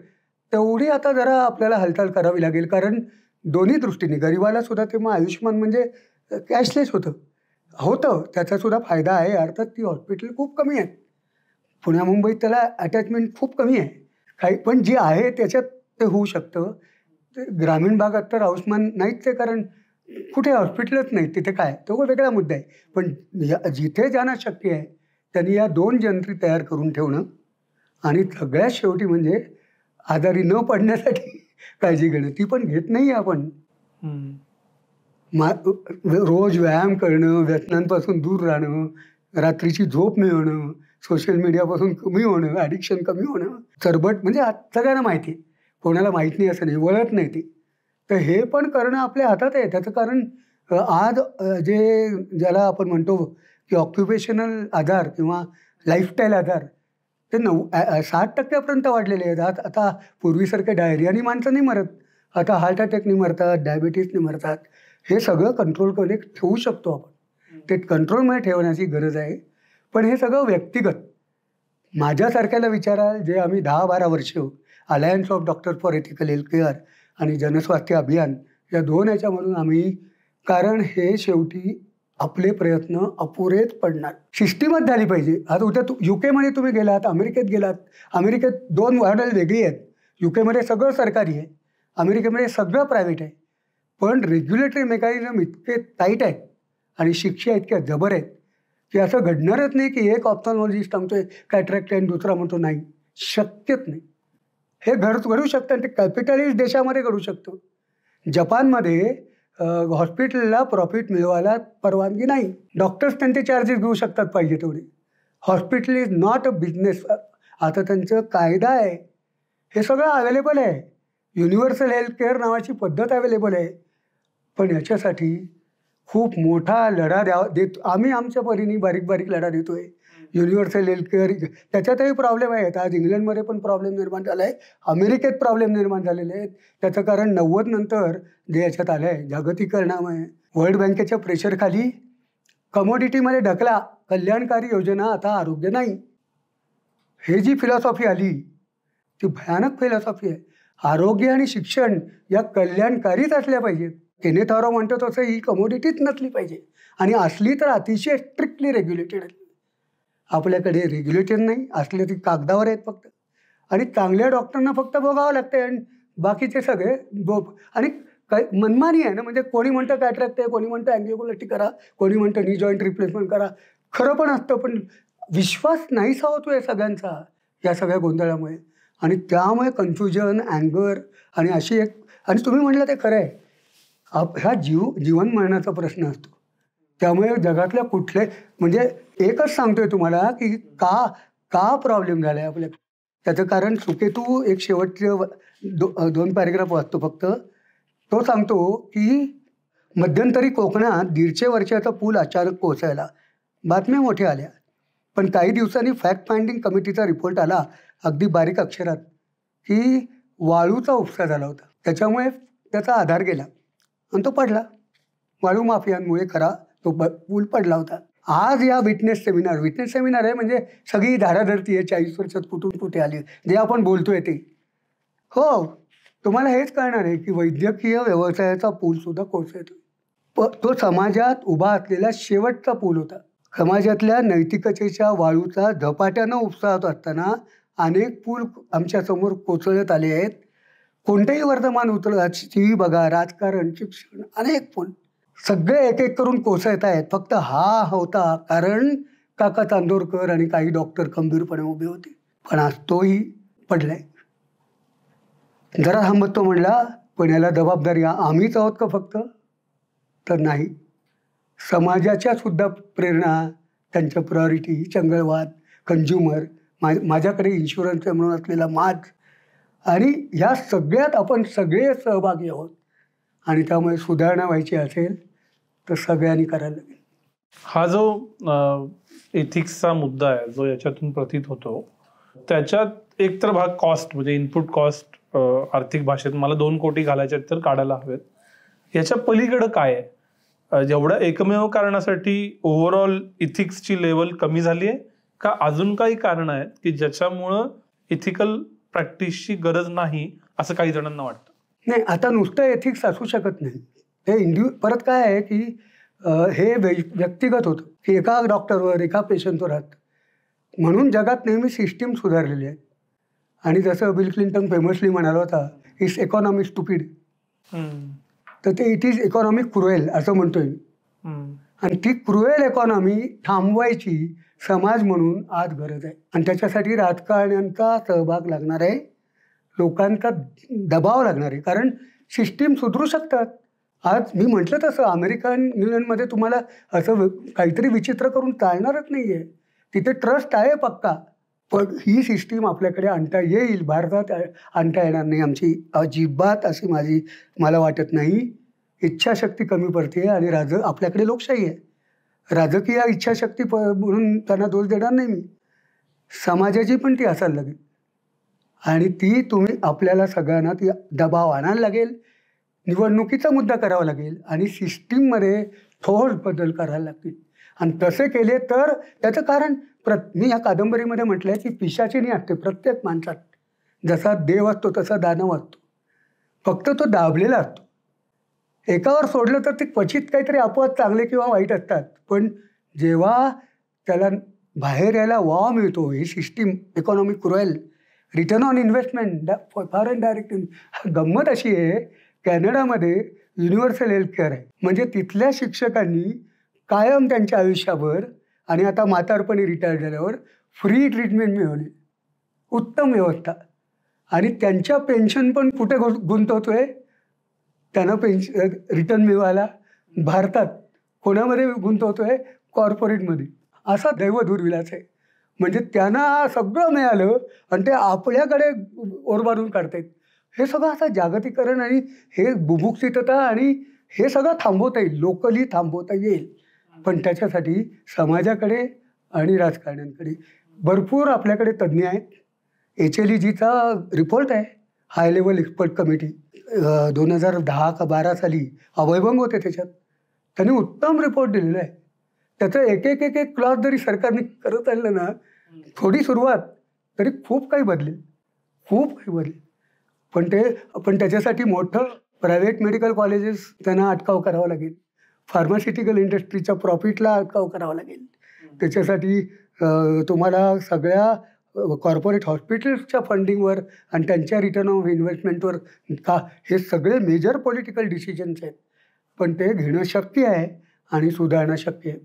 तेवढी आता जरा आपल्याला हालचाल करावी लागेल, कारण दोन्ही दृष्टीने गरिबाला सुद्धा तेव्हा आयुष्मान म्हणजे कॅशलेस होतं त्याचासुद्धा फायदा आहे. अर्थात ती हॉस्पिटल खूप कमी आहेत, पुण्या मुंबईत त्याला अटॅचमेंट खूप कमी आहे काही, पण जी आहे त्याच्यात ते होऊ शकतं. ते ग्रामीण भागात तर आयुष्मान नाहीच आहे, कारण कुठे हॉस्पिटलच नाही, तिथे काय तो वेगळा मुद्दा आहे. पण जिथे ज्यांना शक्य आहे त्यांनी या दोन जंत्री तयार करून ठेवणं आणि सगळ्यात शेवटी म्हणजे आजारी न पडण्यासाठी काळजी घेणं, ती पण घेत नाही आपण. रोज व्यायाम करणं, व्यसनांपासून दूर राहणं, रात्रीची झोप मिळवणं, सोशल मीडियापासून कमी होणं, ॲडिक्शन कमी होणं, चरबट म्हणजे सगळ्यांना माहिती आहे, कोणाला माहीत नाही असं नाही, वळत नाही ते. तर हे पण करणं आपल्या हातात आहे. त्याचं कारण आज ज्याला आपण म्हणतो की ऑक्युपेशनल आजार किंवा लाईफस्टाईल आजार ते 60% वाढलेले आहेत. आता पूर्वीसारख्या डायरियानी माणसं नाही मरत, आता हार्ट अटॅकनी मरतात, डायबिटीसनी मरतात. हे सगळं कंट्रोल करणे ठेवू शकतो आपण, ते कंट्रोलमध्ये ठेवण्याची गरज आहे. पण हे सगळं व्यक्तिगत. माझ्यासारख्याला विचाराल जे आम्ही 10-12 वर्ष alliance of doctor for ethical health care आणि जनस्वास्थ्य अभियान या दोन याच्यामधून आम्ही, कारण हे शेवटी आपले प्रयत्न अपुरेच पडणार. सिस्टीमच झाली पाहिजे. आता उद्या UK तुम्ही गेलात, अमेरिकेत गेलात, अमेरिकेत 2 मॉडेल वेगळी आहेत. UK सगळं सरकारी आहे, अमेरिकेमध्ये सगळं प्रायव्हेट आहे. पण रेग्युलेटरी मेकॅनिझम इतके टाईट आहेत आणि शिक्षा इतक्या जबर आहेत की असं घडणारच नाही की एक ऑप्थॉल्मॉलॉजिस्ट सांगतोय कॅटरॅक्ट आहे आणि दुसरा म्हणतो नाही, शक्यच नाही. हे घडू शकतं आणि ते कॅपिटलिस्ट देशामध्ये घडू शकतं. जपानमध्ये हॉस्पिटलला प्रॉफिट मिळवायला परवानगी नाही, डॉक्टर्स त्यांचे चार्जेस घेऊ शकतात पाहिजे तेवढे. Hospital is not a business. आता त्यांचं कायदा आहे, हे सगळं अवेलेबल आहे. युनिव्हर्सल हेल्थ केअर नावाची पद्धत अवेलेबल आहे. पण याच्यासाठी खूप मोठा लढा देतो आम्ही, आमच्या परीने बारीक बारीक लढा देतो आहे. युनिव्हर्सल हेल्थ केअर त्याच्यातही प्रॉब्लेम आहेत. आज इंग्लंडमध्ये पण प्रॉब्लेम निर्माण झाला आहे, अमेरिकेत प्रॉब्लेम निर्माण झालेले आहेत. त्याचं कारण 90 नंतर जे याच्यात आलं आहे जागतिकीकरणामुळे, वर्ल्ड बँकेच्या प्रेशरखाली कमोडिटीमध्ये ढकला, कल्याणकारी योजना आता आरोग्य नाही. हे जी फिलॉसॉफी आली ती भयानक फिलॉसॉफी आहे. आरोग्य आणि शिक्षण या कल्याणकारीच असल्या पाहिजेत. केनेथ आरो म्हणतो तसं ही कमोडिटीच नसली पाहिजे, आणि असली तर अतिशय स्ट्रिक्टली रेग्युलेटेड असली. आपल्याकडे रेग्युलेटेड नाही, असले ती कागदावर आहेत फक्त, आणि चांगल्या डॉक्टरांना फक्त बघावं लागतं आणि बाकीचे सगळे आणि काही मनमानी आहे ना. म्हणजे कोणी म्हणतं कॅटरॅक्ट आहे, कोणी म्हणतं अँजिओप्लास्टी करा, कोणी म्हणतं नी जॉईंट रिप्लेसमेंट करा. खरं पण असतं, पण विश्वास नाहीसा होतोय सगळ्यांचा या सगळ्या गोंधळामुळे, आणि त्यामुळे कन्फ्युजन, अँगर आणि अशी एक, आणि तुम्ही म्हटलं ते खरं आहे, हा जीवन मरणाचा प्रश्न असतो. त्यामुळे जगातल्या कुठले, म्हणजे एकच सांगतोय तुम्हाला की का प्रॉब्लेम झाला आहे आपल्या. त्याचं कारण सुकेतू एक शेवटचे 2 पॅरेग्राफ वाचतो फक्त. तो सांगतो की मध्यंतरी कोकणात 150 वर्षाचा पूल अचानक कोसळला. बातम्या मोठ्या आल्या, पण काही दिवसांनी फॅक्ट फाइंडिंग कमिटीचा रिपोर्ट आला अगदी बारीक अक्षरात की वाळूचा उपसा झाला होता. त्याच्यामुळे त्याचा आधार गेला आणि तो पडला. वाळू माफियांमुळे खरा तो पूल पडला होता. आज या विटनेस सेमिनार आहे, म्हणजे सगळी धाराधरती आहे 40 वर्षात कुठून कुठे आली, जे आपण बोलतोय ते. हो, तुम्हाला हेच कळणार आहे की वैद्यकीय व्यवसायाचा पूल सुद्धा कोसळतो. तो समाजात उभा असलेला शेवटचा पूल होता. समाजातल्या नैतिकतेच्या वाळूचा झपाट्यानं उपसा होत असताना अनेक पूल आमच्यासमोर कोसळत आले आहेत. कोणतेही वर्तमान उतरलं, TV बघा, राजकारण, शिक्षण, अनेक पूल सगळे एक एक करून कोसळत आहेत. फक्त हा होता कारण काका चांदोरकर आणि काही डॉक्टर खंबीरपणे उभे होते. पण आज तोही पडलाय. जरा थांबतो म्हणला, पण याला जबाबदारी आम्हीच आहोत का फक्त? तर नाही. समाजाच्या सुद्धा प्रेरणा, त्यांच्या प्रायोरिटी, चंगळवाद, कंझ्युमर, माझ्याकडे इन्शुरन्स म्हणून असलेला माज, आणि ह्या सगळ्यात आपण सगळे सहभागी आहोत. आणि त्यामुळे सुधारणा व्हायची असेल तर सगळ्यांनी करायला लागेल. हा जो एथिक्सचा मुद्दा आहे जो याच्यातून प्रतीत होतो, त्याच्यात एक तर भाग कॉस्ट, म्हणजे इनपुट कॉस्ट, आर्थिक भाषेत मला 2 कोटी घालायचे तर काढायला हवेत. याच्या पलीकडं काय आहे? जेवढ्या एकमेव कारणासाठी ओव्हरऑल इथिक्सची लेवल कमी झाली आहे, का अजून काही कारण आहेत की ज्याच्यामुळं इथिकल प्रॅक्टिसची गरज नाही असं काही जणांना वाटतं? नाही, आता नुसतं एथिक्स असू शकत नाही. हे परत काय आहे की हे व्यक्तिगत होतं की एका डॉक्टरवर, एका पेशंटवर राहत. म्हणून जगात नेहमी सिस्टीम सुधारलेली आहे. आणि जसं बिल क्लिंटन फेमसली म्हणाला होता, इट्स इकॉनॉमी स्टुपिड, तर ते इट इज इकॉनॉमिक क्रुएल असं म्हणतोय मी. आणि ती क्रुएल इकॉनॉमी थांबवायची समाज म्हणून आज गरज आहे. आणि त्याच्यासाठी राजकारण्यांचा सहभाग लागणार आहे, लोकांचा दबाव लागणार आहे. कारण सिस्टीम सुधरू शकतात. आज मी म्हटलं तसं अमेरिकन युनियनमध्ये तुम्हाला असं काहीतरी विचित्र करून चालणारच नाही आहे. तिथे ट्रस्ट आहे पक्का. पण ही सिस्टीम आपल्याकडे आणता येईल, भारतात आणता येणार नाही आमची अजिबात अशी मला वाटत नाही. इच्छाशक्ती कमी पडते आणि आपल्याकडे लोकशाही आहे. राजकीय इच्छाशक्ती म्हणून त्यांना दोष देणार नाही मी. समाजाची पण ती असायला लागेल. आणि ती आपल्याला सगळ्यांना ती दबाव आणायला लागेल, निवडणुकीचा मुद्दा करावा लागेल आणि सिस्टीममध्ये ठोस बदल करायला लागतील. आणि तसे केले तर त्याचं कारण मी या कादंबरीमध्ये म्हटलं आहे की पिशाचिनी असते प्रत्येक माणसात. जसा देव असतो तसा दानव असतो, फक्त तो दाबलेला असतो. एकावर सोडलं तर ते क्वचित काहीतरी अपवाद चांगले किंवा वाईट असतात. पण जेव्हा त्याला बाहेर यायला वाव मिळतो, ही system economic cruel, return on investment foreign direct. गंमत अशी आहे, कॅनडामध्ये युनिव्हर्सल हेल्थ केअर आहे. म्हणजे तिथल्या शिक्षकांनी कायम त्यांच्या आयुष्याभर आणि आता म्हातारपणी रिटायर झाल्यावर फ्री ट्रीटमेंट मिळवली, उत्तम व्यवस्था. आणि त्यांच्या पेन्शन पण कुठे गुंतवतोय त्यांना रिटर्न मिळवायला भारतात. कोणामध्ये गुंतवतोय? कॉर्पोरेटमध्ये. असा दैवदुर्विलास आहे. म्हणजे त्यांना सगळं मिळालं आणि ते आपल्याकडे ओरबारून काढतायत. हे सगळं असं जागतिकीकरण आणि हे बुभुक्षितता आणि हे सगळं थांबवता येईल, लोकली थांबवता येईल. पण त्याच्यासाठी समाजाकडे आणि राजकारण्यांकडे भरपूर आपल्याकडे तज्ज्ञ आहेत. HLEGचा रिपोर्ट आहे, हाय लेवल एक्सपर्ट कमिटी, 2010 का 12 साली अभयभंग होते त्याच्यात. त्यांनी उत्तम रिपोर्ट दिलेला आहे. त्याचं एक एक क्लॉज जरी सरकारने करत आणलं ना, थोडी सुरुवात, तरी खूप काही बदलेल, खूप काही बदलेल. पण त्याच्यासाठी मोठं प्रायव्हेट मेडिकल कॉलेजेस त्यांना अटकाव करावा लागेल. फार्मास्युटिकल इंडस्ट्रीच्या प्रॉफिटला अटकाव करावा लागेल. त्याच्यासाठी तुम्हाला सगळ्या कॉर्पोरेट हॉस्पिटल्सच्या फंडिंगवर आणि त्यांच्या रिटर्न ऑफ इन्व्हेस्टमेंटवर हे सगळे मेजर पॉलिटिकल डिसिजन्स आहेत. पण ते घेणं शक्य आहे आणि सुधारणं शक्य आहे.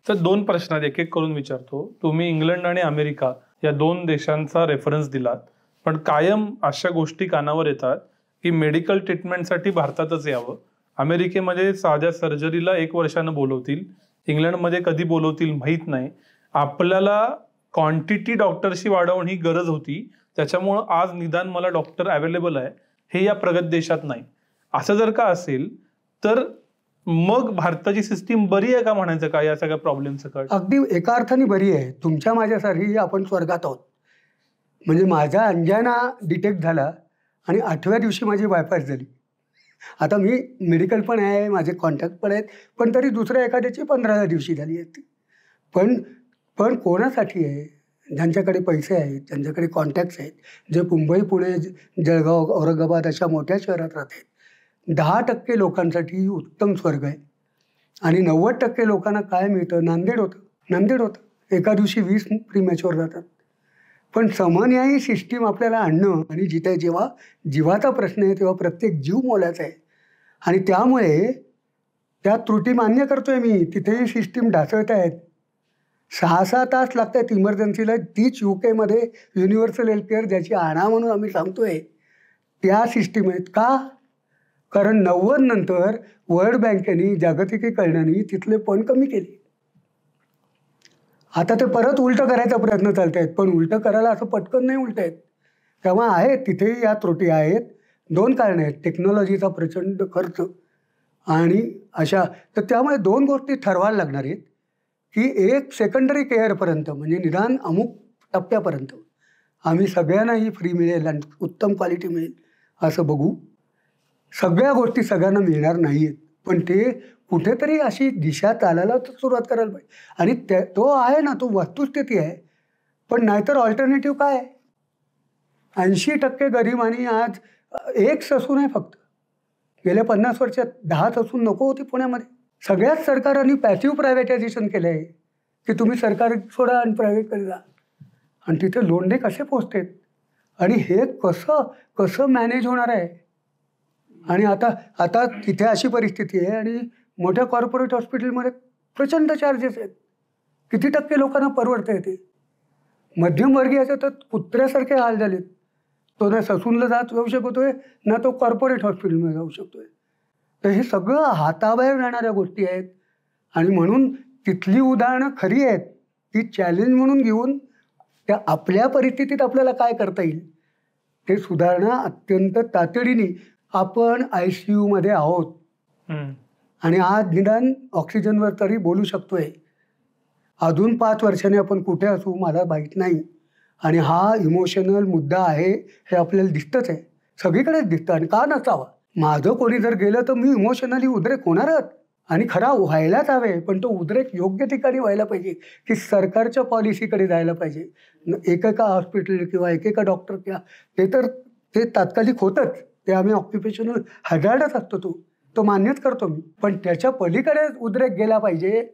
तर 2 प्रश्न एक एक करून विचारतो. तुम्ही इंग्लंड आणि अमेरिका या 2 देशांचा रेफरन्स दिलात, पण कायम अशा गोष्टी कानावर येतात की मेडिकल ट्रीटमेंटसाठी भारतातच यावं. अमेरिकेमध्ये साध्या सर्जरीला 1 वर्षानं बोलवतील, इंग्लंडमध्ये कधी बोलवतील माहीत नाही. आपल्याला क्वांटिटी डॉक्टरशी वाढवणं ही गरज होती, त्याच्यामुळं आज निदान मला डॉक्टर अवेलेबल आहे, हे या प्रगत देशात नाही. असं जर का असेल तर मग भारताची सिस्टीम बरी आहे का म्हणायचं का या सगळ्या प्रॉब्लेम सकट? अगदी एका अर्थाने बरी आहे. तुमच्या माझ्यासारखी आपण स्वर्गात आहोत. म्हणजे माझा अंजाना डिटेक्ट झाला आणि 8व्या दिवशी माझी बायपास झाली. आता मी मेडिकल पण आहे, माझे कॉन्टॅक्ट पण आहेत, पण तरी दुसऱ्या एखाद्याची 15व्या दिवशी झाली आहे. पण कोणासाठी आहे? ज्यांच्याकडे पैसे आहेत, ज्यांच्याकडे कॉन्टॅक्ट्स आहेत, जे मुंबई, पुणे, जळगाव, औरंगाबाद अशा मोठ्या शहरात राहत आहेत. 10% लोकांसाठी उत्तम स्वर्ग आहे. आणि 90% लोकांना काय मिळतं? नांदेड होतं. एका दिवशी 20 प्रीमॅच्युअर जातात. पण समन्यायी सिस्टीम आपल्याला आणणं आणि जिथे जेव्हा जीवाचा प्रश्न आहे तेव्हा प्रत्येक जीव मोलाचा आहे. आणि त्यामुळे त्या त्रुटी मान्य करतोय मी, तिथेही सिस्टीम ढासळत आहेत. 6-6 तास लागतात इमर्जन्सीला. तीच UK मध्ये युनिव्हर्सल हेल्थ केअर ज्याची आणा म्हणून आम्ही सांगतोय त्या सिस्टीम आहेत. का? कारण 90 नंतर वर्ल्ड बँकेने जागतिकीकरणाने तिथले पण कमी केले. आता ते परत उलटं करायचा प्रयत्न चालत आहेत, पण उलटं करायला असं पटकन नाही उलट आहेत. तेव्हा आहेत तिथेही या त्रुटी आहेत. 2 कारणे आहेत, टेक्नॉलॉजीचा प्रचंड खर्च आणि अशा. तर त्यामुळे 2 गोष्टी ठरवायला लागणार आहेत की एक सेकंडरी केअरपर्यंत म्हणजे निदान अमुक टप्प्यापर्यंत आम्ही सगळ्यांनाही फ्री मिळेल आणि उत्तम क्वालिटी मिळेल असं बघू. सगळ्या गोष्टी सगळ्यांना मिळणार नाही आहेत, पण ते कुठेतरी अशी दिशा चालायला सुरुवात करायला पाहिजे. आणि तो आहे ना, तो वस्तुस्थिती आहे. पण नाहीतर ऑल्टरनेटिव्ह काय आहे? 80% गरीब आणि आज एक ससून आहे फक्त. गेल्या 50 वर्षात 10 ससून नको होती पुण्यामध्ये. सगळ्याच सरकारांनी पॅसिव्ह प्रायव्हेटायझेशन केलं आहे की तुम्ही सरकार सोडा आणि प्रायव्हेटकडे जा. आणि तिथे लोंढे कसे पोचतात आणि हे कसं मॅनेज होणार आहे. आणि आता तिथे अशी परिस्थिती आहे आणि मोठ्या कॉर्पोरेट हॉस्पिटलमध्ये प्रचंड चार्जेस आहेत. किती टक्के लोकांना परवडतं ते? मध्यमवर्गीयाचे तर कुत्र्यासारखे हाल झालेत. तो ना ससूनला जाऊ शकतोय ना तो कॉर्पोरेट हॉस्पिटलमध्ये जाऊ शकतोय. तर हे सगळं हाताबाहेर जाणाऱ्या गोष्टी आहेत. आणि म्हणून तिथली उदाहरणं खरी आहेत, ती चॅलेंज म्हणून घेऊन त्या आपल्या परिस्थितीत आपल्याला काय करता येईल ते सुधारणं अत्यंत तातडीने. आपण ICUमध्ये आहोत आणि आज निदान ऑक्सिजनवर तरी बोलू शकतोय. अजून 5 वर्षांनी आपण कुठे असू मला माहीत नाही. आणि हा इमोशनल मुद्दा आहे हे आपल्याला दिसतंच आहे, सगळीकडेच दिसतं. आणि का नसावा? माझं कोणी जर गेलं तर मी इमोशनली उद्रेक होणारच. आणि खरा व्हायलाच हवे, पण तो उद्रेक योग्य ठिकाणी व्हायला पाहिजे की सरकारच्या पॉलिसीकडे जायला पाहिजे. एकेका हॉस्पिटल किंवा एकेका डॉक्टर किंवा ते तात्कालिक होतंच. ते आम्ही ऑक्युपेशनल हजार्डच असतो, तो मान्यच करतो मी. पण त्याच्या पलीकडे उद्रेक गेला पाहिजे.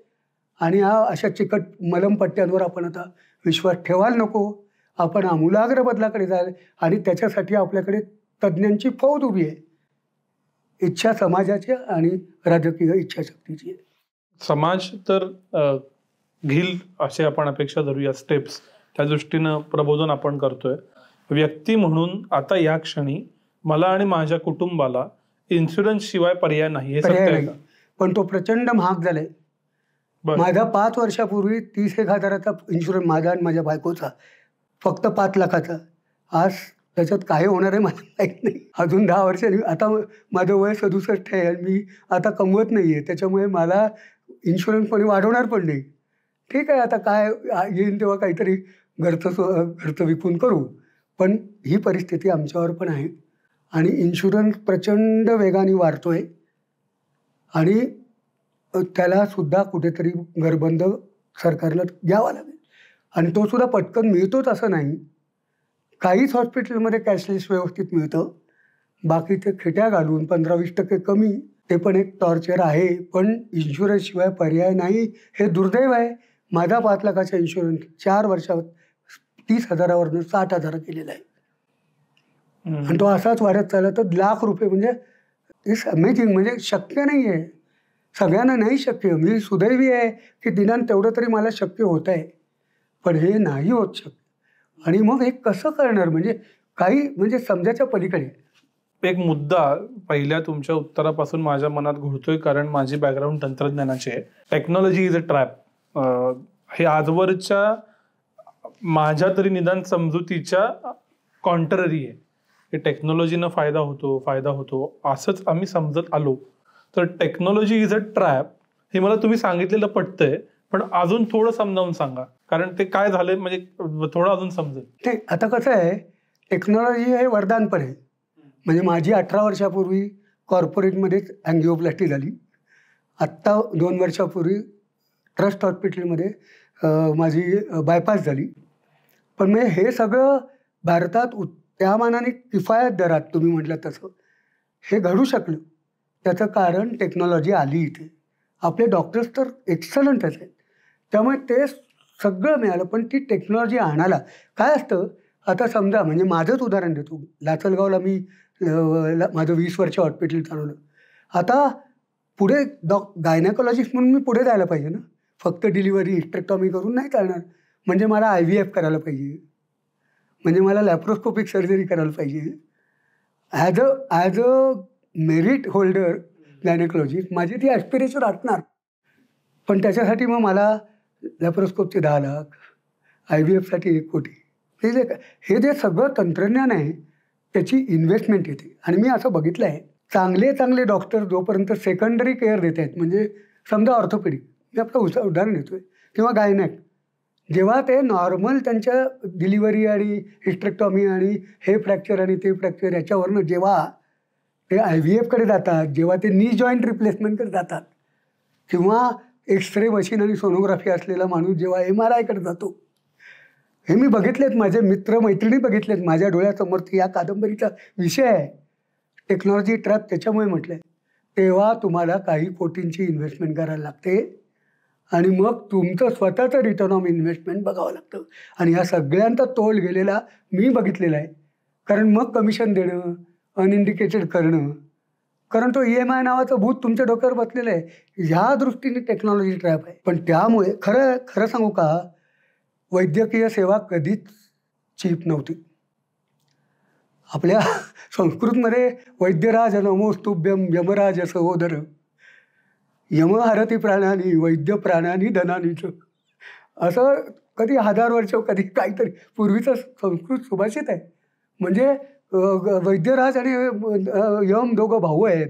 आणि अशा चिकट मलमपट्ट्यांवर आपण आता विश्वास ठेवायला नको. आपण आमूलाग्र बदलाकडे जायला. आणि त्याच्यासाठी आपल्याकडे तज्ज्ञांची फौज उभी आहे. इच्छा समाजाची आणि राजकीय इच्छाशक्तीची आहे. समाज तर घेईल असे आपण अपेक्षा धरूया स्टेप्स. त्या दृष्टीनं प्रबोधन आपण करतोय. व्यक्ती म्हणून आता या क्षणी मला आणि माझ्या कुटुंबाला इन्शुरन्स शिवाय पर्याय नाही, हे सत्य आहे का? पण तो प्रचंड महाग झालाय. माझा 5 वर्षापूर्वी 30-1 हजाराचा इन्शुरन्स माझा आणि माझ्या बायकोचा, फक्त 5 लाखाचा. आज त्याच्यात काय होणार आहे मला माहीत नाही. अजून 10 वर्षांनी. आता माझं वय 67 आहे आणि मी आता कमवत नाही आहे, त्याच्यामुळे मला इन्शुरन्स कोणी वाढवणार पण नाही. ठीक आहे, आता काय येईल तेव्हा काहीतरी घरचं विकून करू. पण ही परिस्थिती आमच्यावर पण आहे आणि इन्शुरन्स प्रचंड वेगाने वाढतोय आणि त्याला सुद्धा कुठेतरी घरबंद सरकारला घ्यावा लागेल. आणि तो सुद्धा पटकन मिळतोच असं नाही. काहीच हॉस्पिटलमध्ये कॅशलेस व्यवस्थित मिळतं, बाकी ते खिट्या घालून 15-20% कमी, ते पण एक टॉर्चर आहे. पण इन्शुरन्सशिवाय पर्याय नाही, हे दुर्दैव आहे. माझा 5 लाखाचा इन्शुरन्स 4 वर्षात 30,000वरून 60,000 केलेला आहे. आणि तो असाच वाढत चालला तर ₹1,00,000 म्हणजे इट्स अमेझिंग. म्हणजे शक्य नाही आहे, सगळ्यांना नाही शक्य. मी सुदैवी आहे की दिनांत तेवढं तरी मला शक्य होत आहे, पण हे नाही होत शक्य. आणि मग हे कसं करणार? म्हणजे समजायच्या पलीकडे. एक मुद्दा पहिल्या तुमच्या उत्तरापासून माझ्या मनात घुळतोय, कारण माझी बॅकग्राऊंड तंत्रज्ञानाची आहे. Technology is a trap. हे आजवरच्या माझ्या तरी निदान समजुतीच्या कॉन्ट्ररी आहे. की टेक्नॉलॉजीनं फायदा होतो असंच आम्ही समजत आलो. तर टेक्नॉलॉजी इज अ ट्रॅप हे मला तुम्ही सांगितलेलं पटतंय, पण अजून थोडं समजावून सांगा, कारण ते काय झालंय म्हणजे थोडं अजून समजेल. ते आता कसं आहे, टेक्नॉलॉजी हे वरदान पण आहे. म्हणजे माझी 18 वर्षापूर्वी कॉर्पोरेटमध्येच अँजिओप्लास्टी झाली. आत्ता 2 वर्षापूर्वी ट्रस्ट हॉस्पिटलमध्ये माझी बायपास झाली. पण म्हणजे हे सगळं भारतात त्या मानाने किफायत दरात तुम्ही म्हटलं तसं हे घडू शकलं. त्याचं कारण टेक्नॉलॉजी आली इथे. आपले डॉक्टर्स तर एक्सलंटच आहेत, त्यामुळे ते सगळं मिळालं. पण ती टेक्नॉलॉजी आणायला काय असतं, आता समजा म्हणजे माझंच उदाहरण देतो. लासलगावला मी माझं 20 वर्ष हॉस्पिटल चालवलं. आता पुढे गायनेकोलॉजिस्ट म्हणून मी पुढे जायला पाहिजे ना. फक्त डिलिव्हरी हिस्टेक्टॉमी करून नाही चालणार. म्हणजे मला IVF करायला पाहिजे, म्हणजे मला लॅप्रोस्कोपिक सर्जरी करायला पाहिजे. As a merit holder gynaecologist माझी ती ॲस्पिरेशन असणार. पण त्याच्यासाठी मग मला लॅप्रोस्कोपचे 10 लाख, IVFसाठी 1 कोटी, हे जे सगळं तंत्रज्ञान आहे त्याची इन्व्हेस्टमेंट येते. आणि मी असं बघितलं आहे, चांगले डॉक्टर जोपर्यंत सेकंडरी केअर देत आहेत, म्हणजे समजा ऑर्थोपेडिक, मी आपलं उदाहरण देतो आहे, किंवा गायनॅक, जेव्हा ते नॉर्मल त्यांच्या डिलिव्हरी आणि हिस्टेक्टॉमी आणि हे फ्रॅक्चर आणि ते फ्रॅक्चर याच्यावरनं जेव्हा ते IVFकडे जातात, जेव्हा ते नी जॉईंट रिप्लेसमेंटकडे जातात, किंवा एक्सरे मशीन आणि सोनोग्राफी असलेला माणूस जेव्हा MRIकडे जातो, हे मी बघितलेत, माझे मित्र मैत्रिणी बघितलेत, माझ्या डोळ्यासमोर. या कादंबरीचा विषय आहे टेक्नॉलॉजी ट्रॅप, त्याच्यामुळे म्हटलं आहे. तेव्हा तुम्हाला काही कोटींची इन्व्हेस्टमेंट करायला लागते आणि मग तुमचं स्वतःचं रिटर्न ऑन इन्व्हेस्टमेंट बघावं लागतं. आणि ह्या सगळ्यांचा तोल गेलेला मी बघितलेला आहे. कारण मग कमिशन देणं, अनइंडिकेटेड करणं, कारण तो EMI नावाचं भूत तुमच्या डोक्यावर बसलेलं आहे. ह्या दृष्टीने टेक्नॉलॉजी ट्रॅप आहे. पण त्यामुळे खरं सांगू का, वैद्यकीय सेवा कधीच चीप नव्हती. आपल्या संस्कृतमध्ये वैद्यराज नमोस्तुभ्यम यमराज सहोदर यमहरती प्राणानी वैद्य प्राणानी धनानीच, असं कधी 1000 वर्ष कधी काहीतरी पूर्वीचं संस्कृत सुभाषित आहे. म्हणजे वैद्यराज आणि यम दोघं भाऊ आहेत,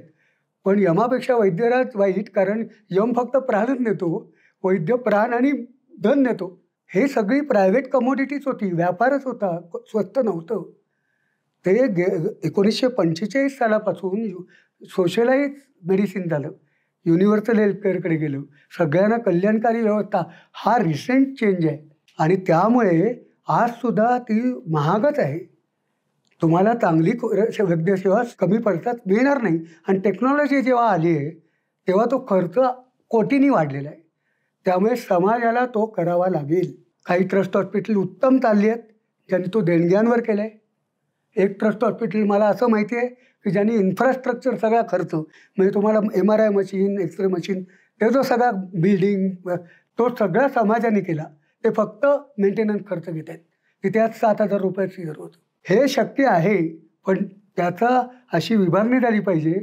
पण यमापेक्षा वैद्यराज वाईट, कारण यम फक्त प्राणच नेतो, वैद्य प्राण आणि धन नेतो. हे सगळी प्रायव्हेट कमोडिटीज होती, व्यापारच होता, स्वस्त नव्हतं. ते 1945 सालापासून सोशलाइज मेडिसिन झालं, युनिव्हर्सल हेल्थकेअरकडे गेलं, सगळ्यांना कल्याणकारी व्यवस्था. हा रिसेंट चेंज आहे. आणि त्यामुळे आजसुद्धा ती महागच आहे. तुम्हाला चांगली वैद्यसेवा कमी पैशात मिळणार नाही. आणि टेक्नॉलॉजी जेव्हा आली आहे तेव्हा तो खर्च कोटींनी वाढलेला आहे. त्यामुळे समाजाला तो करावा लागेल. काही ट्रस्ट हॉस्पिटल उत्तम चालली आहेत, ज्यांनी तो देणग्यांवर केलं आहे. एक ट्रस्ट हॉस्पिटल मला असं माहिती आहे की ज्यांनी इन्फ्रास्ट्रक्चर सगळा खर्च, म्हणजे तुम्हाला MRI मशीन, एक्सरे मशीन, ते जो सगळा बिल्डिंग, तो सगळा समाजाने केला. ते फक्त मेंटेनन्स खर्च घेत आहेत. तिथे आज 7,000 रुपयाची जरूर होतं. हे शक्य आहे, पण त्याचा अशी विभागणी झाली पाहिजे.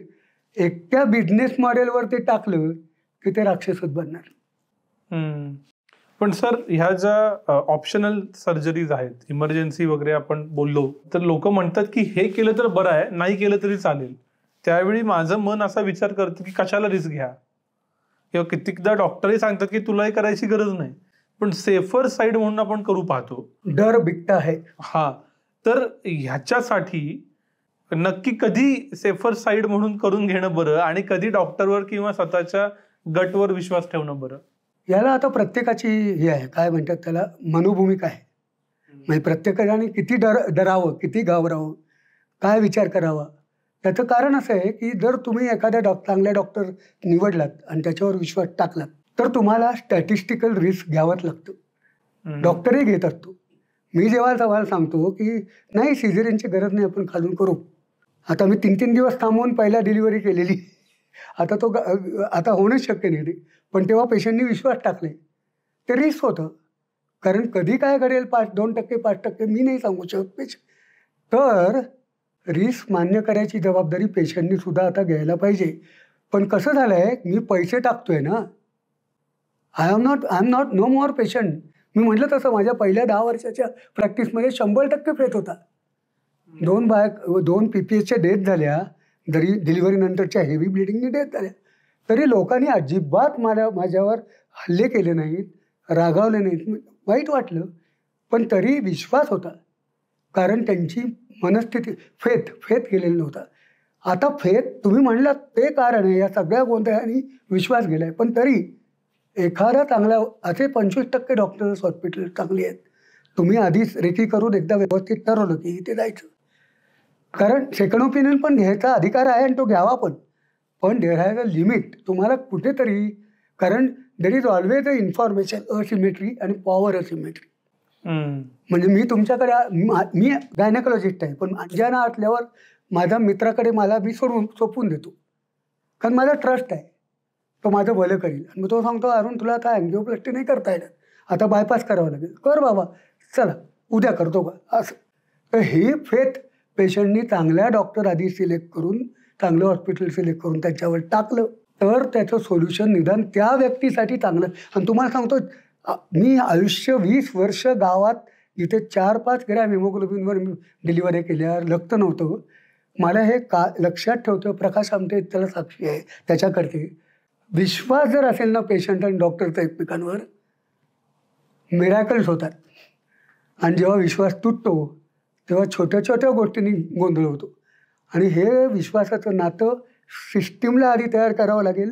एकट्या बिझनेस मॉडेलवर ते टाकलं की ते राक्षसच बनणार. पण सर, ह्या ज्या ऑप्शनल सर्जरीज आहेत, इमर्जन्सी वगैरे आपण बोललो, तर लोक म्हणतात की हे केलं तर बरं आहे, नाही केलं तरी चालेल. त्यावेळी माझं मन असा विचार करतं की कशाला रिस्क घ्या, किंवा कित्येकदा डॉक्टरही सांगतात की तुलाही करायची गरज नाही, पण सेफर साईड म्हणून आपण करू पाहतो. डर बिकता आहे. हा, तर ह्याच्यासाठी नक्की कधी सेफर साईड म्हणून करून घेणं बरं आणि कधी डॉक्टरवर किंवा स्वतःच्या गटवर विश्वास ठेवणं बरं? याला आता प्रत्येकाची हे आहे, काय म्हणतात त्याला, मनोभूमिका आहे. म्हणजे प्रत्येकाने किती डरावं, किती घाबरावं, काय विचार करावा. त्याचं कारण असं आहे की जर तुम्ही एखाद्या चांगल्या डॉक्टर निवडलात आणि त्याच्यावर विश्वास टाकलात, तर तुम्हाला स्टॅटिस्टिकल रिस्क घ्यावंच लागतं. डॉक्टरही घेत असतो. मी जेव्हा तुम्हाला सांगतो की नाही, सिझेरियनची गरज नाही, आपण खालून करू. आता मी 3-3 दिवस थांबवून पहिला डिलिव्हरी केलेली. आता होणंच शक्य नाही. पण तेव्हा पेशंटनी विश्वास टाकले. ते रिस्क होतं, कारण कधी काय घडेल, 2%, 5% मी नाही सांगू शकत पेशंट. तर रिस्क मान्य करायची जबाबदारी पेशंटनी सुद्धा आता घ्यायला पाहिजे. पण कसं झालं आहे, मी पैसे टाकतोय ना, I am not no more patient. मी म्हटलं तसं माझ्या पहिल्या 10 वर्षाच्या प्रॅक्टिसमध्ये 100% फेथ होता. 2 PPSच्या डेथ झाल्या, जरी डिलिव्हरीनंतरच्या हेवी ब्लिडिंगनी डेथ झाल्या, तरी लोकांनी अजिबात माझ्यावर हल्ले केले नाहीत, रागावले नाहीत. वाईट वाटलं, पण तरी विश्वास होता, कारण त्यांची मनस्थिती, फेथ गेलेला नव्हता. आता फेथ तुम्ही म्हणलात ते कारण आहे, या सगळ्या गोंधळांनी विश्वास गेला आहे. पण तरी एखादा चांगला, असे 25% डॉक्टर्स हॉस्पिटल चांगली आहेत. तुम्ही आधीच रेकी करून एकदा व्यवस्थित ठरवलं की इथे जायचं. कारण सेकंड ओपिनियन पण घ्यायचा अधिकार आहे आणि तो घ्यावा पण देअर हॅज अ लिमिट. तुम्हाला कुठेतरी, कारण there is always a information asymmetry आणि पॉवर असिमेट्री. म्हणजे मी तुमच्याकडे, मी गायनेकॉलॉजिस्ट आहे, पण अंजाना असल्यावर माझ्या मित्राकडे मी सोपवून देतो, कारण माझा ट्रस्ट आहे. तो माझं भलं करील. आणि मग तो सांगतो, अरुण तुला आता अँजिओप्लास्टी नाही करता येणार, आता बायपास करावं लागेल. कर बाबा, चला उद्या करतो का, असं. तर ही फेथ पेशंटनी चांगल्या डॉक्टर आधी सिलेक्ट करून, चांगलं हॉस्पिटल सिलेक्ट करून त्याच्यावर टाकलं तर त्याचं सोल्युशन निदान त्या व्यक्तीसाठी चांगलं. आणि तुम्हाला सांगतो, मी आयुष्य 20 वर्ष गावात जिथे 4-5 ग्रॅम हिमोग्लोबिनवर डिलिव्हरी केल्यावर रक्त नव्हतं, मला हे का लक्षात ठेवतं. प्रकाश आमटे त्याला साक्षी आहे, त्याच्याकडे विश्वास जर असेल ना पेशंट आणि डॉक्टरचा एकमेकांवर, मिरॅकल्स होतात. आणि जेव्हा विश्वास तुटतो तेव्हा छोट्या छोट्या गोष्टींनी गोंधळ होतो. आणि हे विश्वासाचं नातं सिस्टीमला आधी तयार करावं लागेल.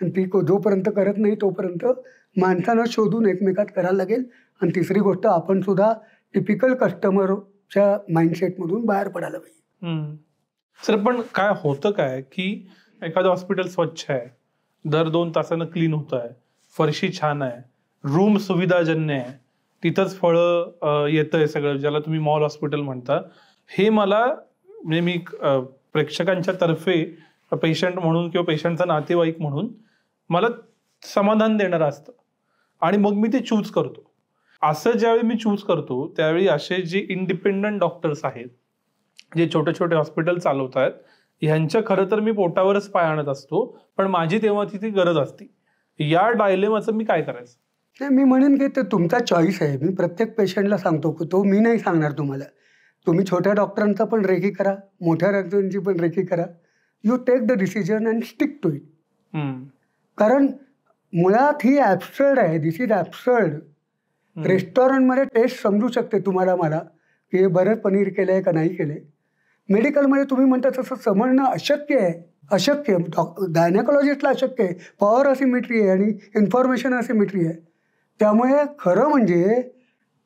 आणि ती जोपर्यंत करत नाही तोपर्यंत माणसानं शोधून एकमेकात करायला लागेल. आणि तिसरी गोष्ट, आपण सुद्धा टिपिकल कस्टमरच्या माइंडसेटमधून बाहेर पडायला पाहिजे. सर, पण काय होतं काय की एखादं हॉस्पिटल स्वच्छ आहे, दर 2 तासानं क्लीन होत आहे, फरशी छान आहे, रूम सुविधाजन्य आहे, तिथंच फळं येतंय सगळं, ज्याला तुम्ही मॉल हॉस्पिटल म्हणता, हे मला म्हणजे मी प्रेक्षकांच्या तर्फे पेशंट म्हणून किंवा पेशंटचा नातेवाईक म्हणून मला समाधान देणारं असतं. आणि मग मी ते चूज करतो. असं ज्यावेळी मी चूज करतो त्यावेळी असे जे इंडिपेंडंट डॉक्टर्स आहेत, जे छोटे छोटे हॉस्पिटल चालवत आहेत, ह्यांच्या खरं तर मी पोटावरच पाय आणत असतो. पण माझी तेव्हा ती गरज असते. या डायलेमाचं मी काय करायचं? नाही, मी म्हणेन की ते तुमचा चॉईस आहे. मी प्रत्येक पेशंटला सांगतो की तो मी नाही सांगणार तुम्हाला. तुम्ही छोट्या डॉक्टरांचा पण रेकी करा, मोठ्या डॉक्टरांची पण रेकी करा. You take the decision and stick to it. कारण मुळात ही ॲब्सर्ड आहे. This is absurd. रेस्टॉरंटमध्ये टेस्ट समजू शकते तुम्हाला मला की हे बरं पनीर केलं आहे का नाही केलं आहे. मेडिकलमध्ये तुम्ही म्हणता तसं समजणं अशक्य आहे. अशक्य. गायनेकोलॉजिस्टला अशक्य आहे. पॉवर असिमेट्री आहे आणि इन्फॉर्मेशन असिमेट्री आहे. त्यामुळे खरं म्हणजे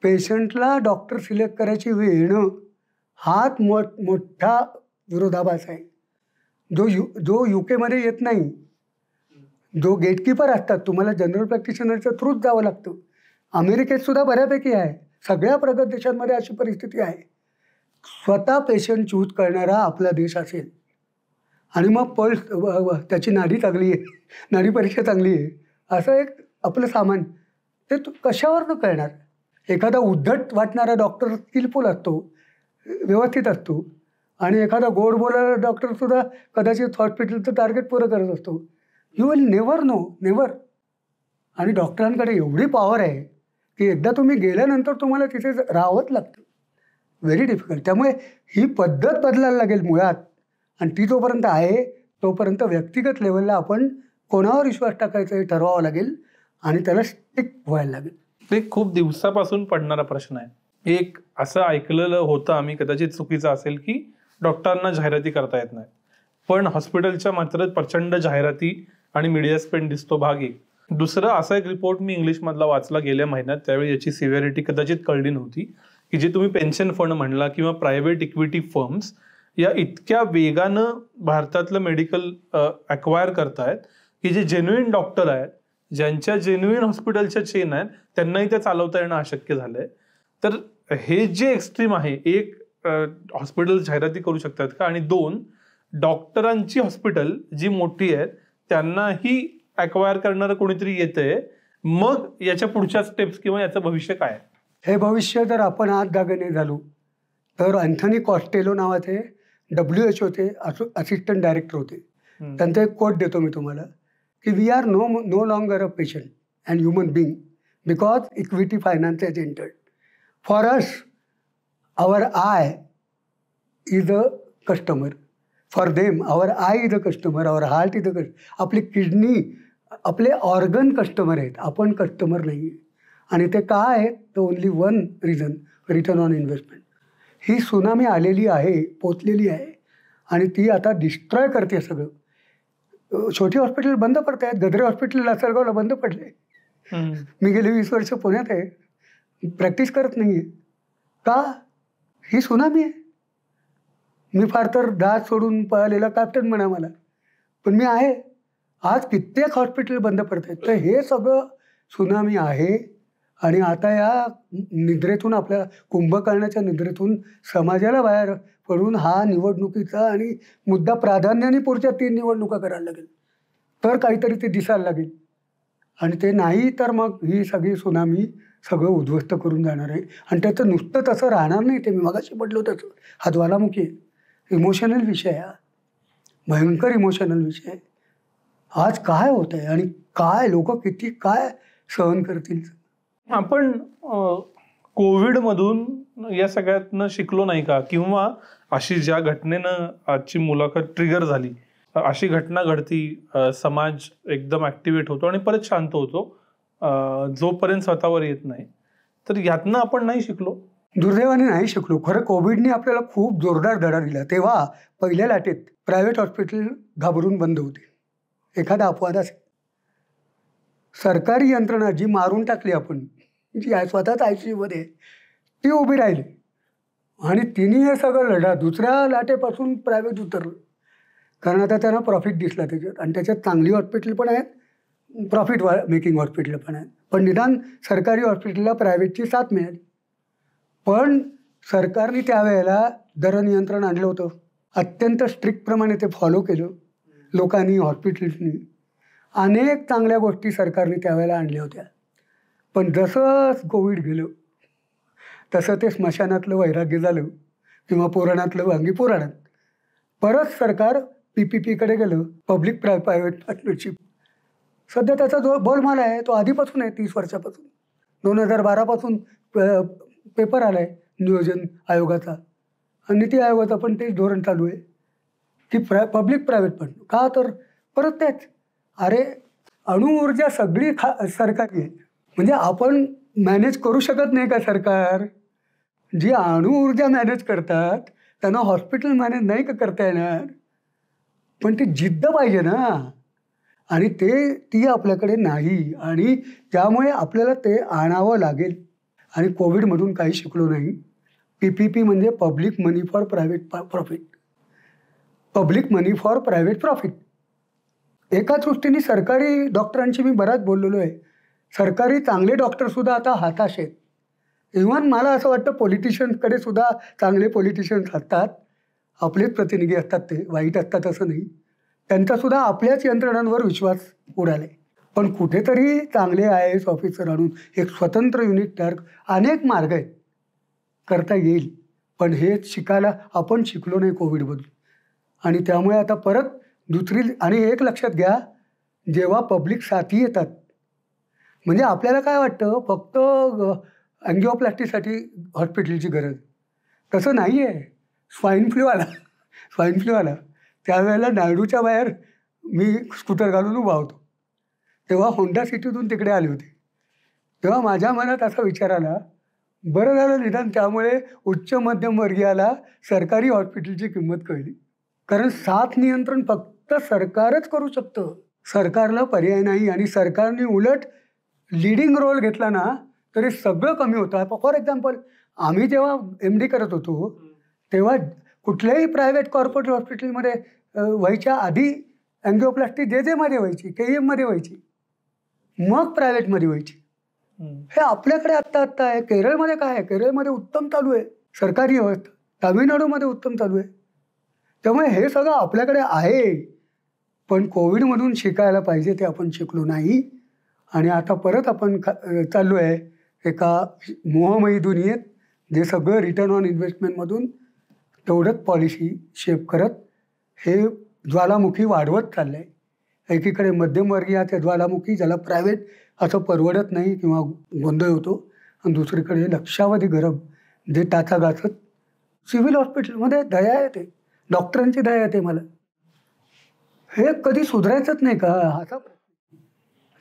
पेशंटला डॉक्टर सिलेक्ट करायची वेळ येणं हाच मोठा विरोधाभास आहे, जो UK येत नाही. जो गेटकीपर असतात, तुम्हाला जनरल प्रॅक्टिशनरच्या थ्रूच जावं लागतं. अमेरिकेत सुद्धा बऱ्यापैकी आहे. सगळ्या प्रगत देशांमध्ये अशी परिस्थिती आहे. स्वतः पेशंट चूज करणारा आपला देश असेल आणि मग पल्स त्याची नाडी चांगली आहे, नाडी परीक्षा चांगली आहे, असं एक आपलं सामान ते कशावर न कळणार. एखादा उद्धट वाटणारा डॉक्टर स्किलफुल असतो, व्यवस्थित असतो. आणि एखादा गोड बोलणारा डॉक्टरसुद्धा कदाचित हॉस्पिटलचं टार्गेट पुरं करत असतो. You will never know, never. आणि डॉक्टरांकडे एवढी पॉवर आहे की एकदा तुम्ही गेल्यानंतर तुम्हाला तिथे राहावंच लागतं. Very difficult. त्यामुळे ही पद्धत बदलायला लागेल मुळात. आणि ती जोपर्यंत आहे तोपर्यंत व्यक्तिगत लेवलला आपण कोणावर विश्वास टाकायचा हे ठरवावं लागेल आणि त्याला स्टिक व्हायला लागेल. ते खूप दिवसापासून पडणारा प्रश्न आहे. एक असं ऐकलेलं होतं आम्ही, कदाचित चुकीचं असेल, की डॉक्टरांना जाहिराती करता येत नाही. पण हॉस्पिटलच्या मात्र प्रचंड जाहिराती आणि मीडिया स्पेंड दिसतो, भाग एक. दुसरं असा एक रिपोर्ट मी इंग्लिशमधला वाचला गेल्या महिन्यात, त्यावेळी याची सिव्हिरिटी कदाचित कळली नव्हती, की जे तुम्ही पेन्शन फंड म्हणला किंवा प्रायव्हेट इक्विटी फर्म्स या इतक्या वेगानं भारतातलं मेडिकल अक्वायर करतायत की जे जेन्युइन डॉक्टर आहेत, ज्यांच्या जेन्युइन हॉस्पिटलच्या चेन आहेत, त्यांनाही त्या चालवता येणं अशक्य झालंय. तर हे जे एक्स्ट्रीम आहे, एक हॉस्पिटल जाहिराती करू शकतात का, आणि 2 डॉक्टरांची हॉस्पिटल जी मोठी आहेत त्यांनाही अक्वायर करणारं कोणीतरी येतंय, मग याच्या पुढच्या स्टेप्स किंवा याचं भविष्य काय? हे भविष्य जर आपण आज जागे झालो तर अँथनी कॉस्टेलो नावाचे WHO चे असिस्टंट डायरेक्टर होते. त्यांचा एक कोट देतो मी तुम्हाला की we are no longer a patient and human being because equity finance has entered. For us our eye is a customer. For them our eye is a customer, our heart is a customer. आपली kidney, आपले organ customer आहेत, आपण customer नाही आहे. आणि ते काय आहे तर only one reason, return on investment. He tsunami आलेली आहे, पोचलेली आहे आणि ती आता डिस्ट्रॉय करते सगळं. छोटी हॉस्पिटल बंद पडत आहेत. गद्रे हॉस्पिटल लासलगावला बंद पडले. मी गेली 20 वर्ष पुण्यात आहे, प्रॅक्टिस करत नाही आहे. का? ही सुनामी आहे. मी फार तर दात सोडून पळालेला कॅप्टन म्हणा मला, पण मी आहे. आज कित्येक हॉस्पिटल बंद पडत आहेत. तर हे सगळं सुनामी आहे. आणि आता या निद्रेतून, आपल्या कुंभकर्णाच्या निद्रेतून समाजाला बाहेर पडून हा निवडणुकीचा आणि मुद्दा प्राधान्याने पुढच्या 3 निवडणुका करायला लागेल. तर काहीतरी ते दिसायला लागेल. आणि ते नाही तर मग ही सगळी सुनामी सगळं उद्ध्वस्त करून जाणार आहे. आणि त्याचं नुसतं तसं राहणार नाही. ते मी मगाशी म्हटलं तसं हा ज्वालामुखी आहे. इमोशनल विषय आहे हा. भयंकर इमोशनल विषय आहे. आज काय होत आहे आणि काय लोक किती काय सहन करतील. आपण कोविडमधून या सगळ्यातनं शिकलो नाही का? किंवा अशी ज्या घटनेनं आजची मुलाखत ट्रिगर झाली, अशी घटना घडती, समाज एकदम ॲक्टिवेट होतो आणि परत शांत होतो जोपर्यंत स्वतःवर येत नाही. तर यातनं आपण नाही शिकलो? दुर्दैवाने नाही शिकलो. खरं कोविडने आपल्याला खूप जोरदार धडा दिला. तेव्हा पहिल्या लाटेत प्रायव्हेट हॉस्पिटल घाबरून बंद होते. एखादा अपवाद असेल. सरकारी यंत्रणा जी मारून टाकली आपण, जी स्वतःच ICU मध्ये ती उभी राहिली आणि तिने हे सगळं लढा. दुसऱ्या लाटेपासून प्रायव्हेट उतरलं कारण आता त्यांना प्रॉफिट दिसला त्याच्यात. आणि त्याच्यात चांगली हॉस्पिटल पण आहेत, प्रॉफिट मेकिंग हॉस्पिटल पण आहेत. पण निदान सरकारी हॉस्पिटलला प्रायव्हेटची साथ मिळाली. पण सरकारने त्यावेळेला दरनियंत्रण आणलं होतं. अत्यंत स्ट्रिक्टप्रमाणे ते फॉलो केलं लोकांनी, हॉस्पिटल्सनी. अनेक चांगल्या गोष्टी सरकारने त्यावेळेला आणल्या होत्या. पण जसं कोविड गेलं तसं ते स्मशानातलं वैराग्य झालं किंवा पुराणातलं वांगी पुराणात. परत सरकार PPPकडे गेलं, पब्लिक प्रायव्हेट पार्टनरशिप. सध्या त्याचा जो बोलमाला आहे तो आधीपासून आहे, 30 वर्षापासून. 2012पासून पेपर आला आहे नियोजन आयोगाचा आणि नीती आयोगाचा पण तेच धोरण चालू आहे की पब्लिक प्रायव्हेट पार्टनर. का तर परत तेच, अरे अणुऊर्जा सगळी सरकारी आहे. म्हणजे आपण मॅनेज करू शकत नाही का सरकार? जी अणुऊर्जा मॅनेज करतात त्यांना हॉस्पिटल मॅनेज नाही का करता येणार? पण ती जिद्द पाहिजे ना. आणि ती आपल्याकडे नाही आणि त्यामुळे आपल्याला ते आणावं लागेल. आणि कोविडमधून काही शिकलो नाही. PPP म्हणजे public money for private profit. Public money for private profit. एका दृष्टीने सरकारी डॉक्टरांशी मी बराच बोललेलो आहे. सरकारी चांगले डॉक्टरसुद्धा आता हताश आहेत. इव्हन मला असं वाटतं पॉलिटिशियन्सकडे सुद्धा चांगले पॉलिटिशियन्स असतात, आपलेच प्रतिनिधी असतात, ते वाईट असतात असं नाही. त्यांचासुद्धा आपल्याच यंत्रणांवर विश्वास उडाला. पण कुठेतरी चांगले IAS ऑफिसर आणून एक स्वतंत्र युनिट तयार, अनेक मार्ग आहेत, करता येईल. पण हे शिकायला आपण शिकलो नाही कोविडमधून. आणि त्यामुळे आता परत दुसरी. आणि एक लक्षात घ्या, जेव्हा पब्लिक साथी येतात, म्हणजे आपल्याला काय वाटतं फक्त अँजिओप्लास्टीसाठी हॉस्पिटलची गरज, तसं नाही आहे. स्वाईन फ्लू आला त्यावेळेला नायडूच्या बाहेर मी स्कूटर घालून उभा होतो. तेव्हा होंडा सिटीतून तिकडे आले होते. तेव्हा माझ्या मनात असा विचार आला, बरं झालं निदान त्यामुळे उच्च मध्यमवर्गीयाला सरकारी हॉस्पिटलची किंमत कळली. कारण साथ नियंत्रण फक्त सरकारच करू शकतं. सरकारला पर्याय नाही. आणि सरकारने उलट लीडिंग रोल घेतला ना तरी सगळं कमी होतं. फॉर एक्झाम्पल, आम्ही जेव्हा MD करत होतो तेव्हा कुठल्याही प्रायव्हेट कॉर्पोरेट हॉस्पिटलमध्ये व्हायच्या आधी अँजिओप्लास्टी जे मध्ये व्हायची, KEM मध्ये व्हायची, मग प्रायव्हेटमध्ये व्हायची. हे आपल्याकडे आत्ता आहे. केरळमध्ये काय आहे? केरळमध्ये उत्तम चालू आहे सरकारी व्यवस्था. तामिळनाडूमध्ये उत्तम चालू आहे. त्यामुळे हे सगळं आपल्याकडे आहे. पण कोविडमधून शिकायला पाहिजे ते आपण शिकलो नाही. आणि आता परत आपण चाललो आहे एका मोहमयी दुनियेत, जे सगळं रिटर्न ऑन इन्व्हेस्टमेंटमधून तेवढंच पॉलिसी शेप करत हे ज्वालामुखी वाढवत चाललं आहे. एकीकडे मध्यमवर्गीयाचे ज्वालामुखी, ज्याला प्रायव्हेट असं परवडत नाही किंवा गोंधळ होतो, आणि दुसरीकडे लक्षावधी गरम जे टाचा गाचत. सिव्हिल हॉस्पिटलमध्ये दया येते, डॉक्टरांची दया येते मला. हे कधी सुधारायचंच नाही का? असा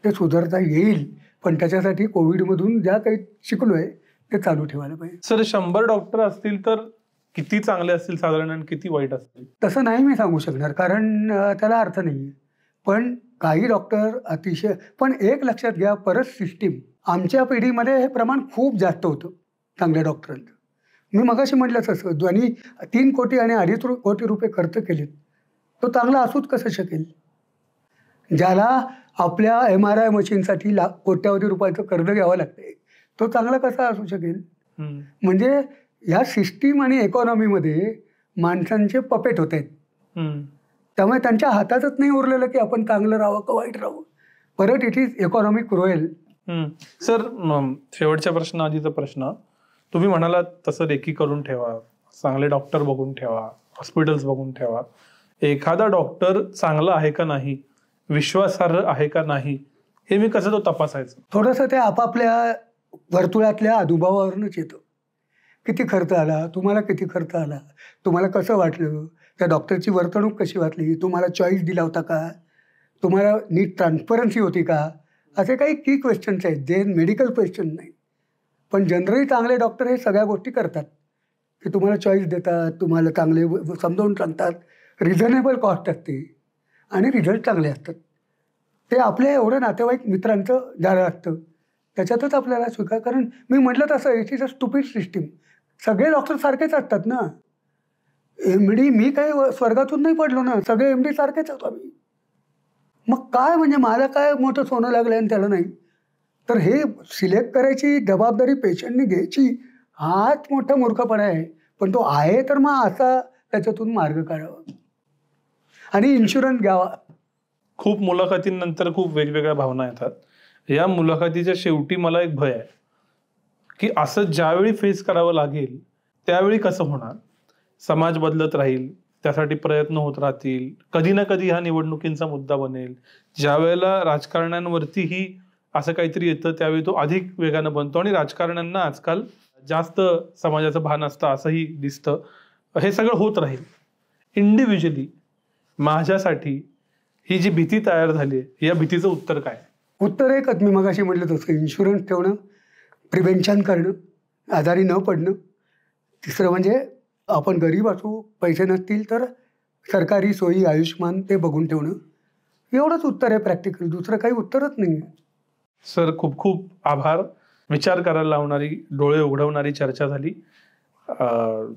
ते सुधारता येईल. पण त्याच्यासाठी कोविडमधून ज्या काही शिकलो आहे ते चालू ठेवायला पाहिजे. सर, 100 डॉक्टर असतील तर किती चांगले असतील साधारण आणि किती वाईट असतील? तसं नाही मी सांगू शकणार, कारण त्याला अर्थ नाही. पण काही डॉक्टर अतिशय. पण एक लक्षात घ्या, परत सिस्टीम. आमच्या पिढीमध्ये हे प्रमाण खूप जास्त होतं चांगल्या डॉक्टरांचं. मी मगाशी म्हटलंच असं, ज्यांनी 3 कोटी आणि 2.5 कोटी रुपये खर्च केलेत तो चांगला असूच कसं शकेल? ज्याला आपल्या MRI मशीनसाठी कोट्यावधी रुपयाचं कर्ज घ्यावं लागतंय तो चांगला कसा असू शकेल? म्हणजे ह्या सिस्टीम आणि इकॉनॉमीमध्ये माणसांचे पपेट होत आहेत. त्यामुळे त्यांच्या हातातच नाही उरलेलं की आपण चांगलं राहावं का वाईट राहावं. परत it is economic cruel. Sir, शेवटच्या प्रश्न, आधीचा प्रश्न, तुम्ही म्हणालात तसं रेकी करून ठेवा, चांगले डॉक्टर बघून ठेवा, हॉस्पिटल्स बघून ठेवा. एखादा डॉक्टर चांगला आहे का नाही, विश्वासार्ह आहे का नाही, हे मी कसं तो तपासायचं? थोडंसं ते आपापल्या वर्तुळातल्या अनुभवावरूनच येतं. किती खर्च आला, तुम्हाला किती खर्च आला, तुम्हाला कसं वाटलं, त्या डॉक्टरची वर्तणूक कशी वाटली, तुम्हाला चॉईस दिला होता का, तुम्हाला नीट ट्रान्सपरन्सी होती का, असे काही की क्वेश्चन्स आहेत जे मेडिकल क्वेश्चन नाही. पण जनरली चांगले डॉक्टर हे सगळ्या गोष्टी करतात की तुम्हाला चॉईस देतात, तुम्हाला चांगले समजावून सांगतात, रिझनेबल कॉस्ट असते आणि रिझल्ट चांगले असतात. ते आपल्या एवढं नातेवाईक मित्रांचं जाळं असतं, त्याच्यातच आपल्याला स्वीकार. कारण मी म्हटलं तसं it is a stupid system. सगळे डॉक्टर सारखेच असतात ना. MD मी काही स्वर्गातून नाही पडलो ना, सगळे MD सारखेच होतो आम्ही. मग काय म्हणजे मला काय मोठं सोनं लागलं आणि त्याला नाही. तर हे सिलेक्ट करायची जबाबदारी पेशंटने घ्यायची, हाच मोठा मूर्खपणा आहे. पण तो आहे तर मग असा त्याच्यातून मार्ग काढावा आणि इन्शुरन्स घ्यावा. खूप मुलाखतींनंतर खूप वेगवेगळ्या भावना येतात. या मुलाखतीच्या शेवटी मला एक भय आहे की असं ज्यावेळी फेस करावं लागेल त्यावेळी कसं होणार. समाज बदलत राहील, त्यासाठी प्रयत्न होत राहतील, कधी ना कधी हा निवडणुकींचा मुद्दा बनेल. ज्या वेळेला राजकारण्यांवरतीही असं काहीतरी येतं त्यावेळी तो अधिक वेगानं बनतो आणि राजकारण्यांना आजकाल जास्त समाजाचं भान असतं असंही दिसतं. हे सगळं होत राहील. इंडिव्हिज्युअली माझ्यासाठी ही जी भीती तयार झाली आहे, या भीतीचं उत्तर काय? उत्तर एकच, मी मगाशी म्हटलं तसं, इन्शुरन्स ठेवणं, प्रिव्हेन्शन करणं, आजारी न पडणं. तिसरं म्हणजे आपण गरीब असू, पैसे नसतील तर सरकारी सोयी, आयुष्मान ते बघून ठेवणं. एवढंच उत्तर आहे प्रॅक्टिकल, दुसरं काही उत्तरच नाही आहे. सर, खूप खूप आभार. विचार करायला लावणारी, डोळे उघडवणारी चर्चा झाली.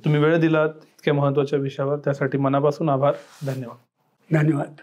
तुम्ही वेळ दिलात इतक्या महत्त्वाच्या विषयावर, त्यासाठी मनापासून आभार. धन्यवाद. धन्यवाद.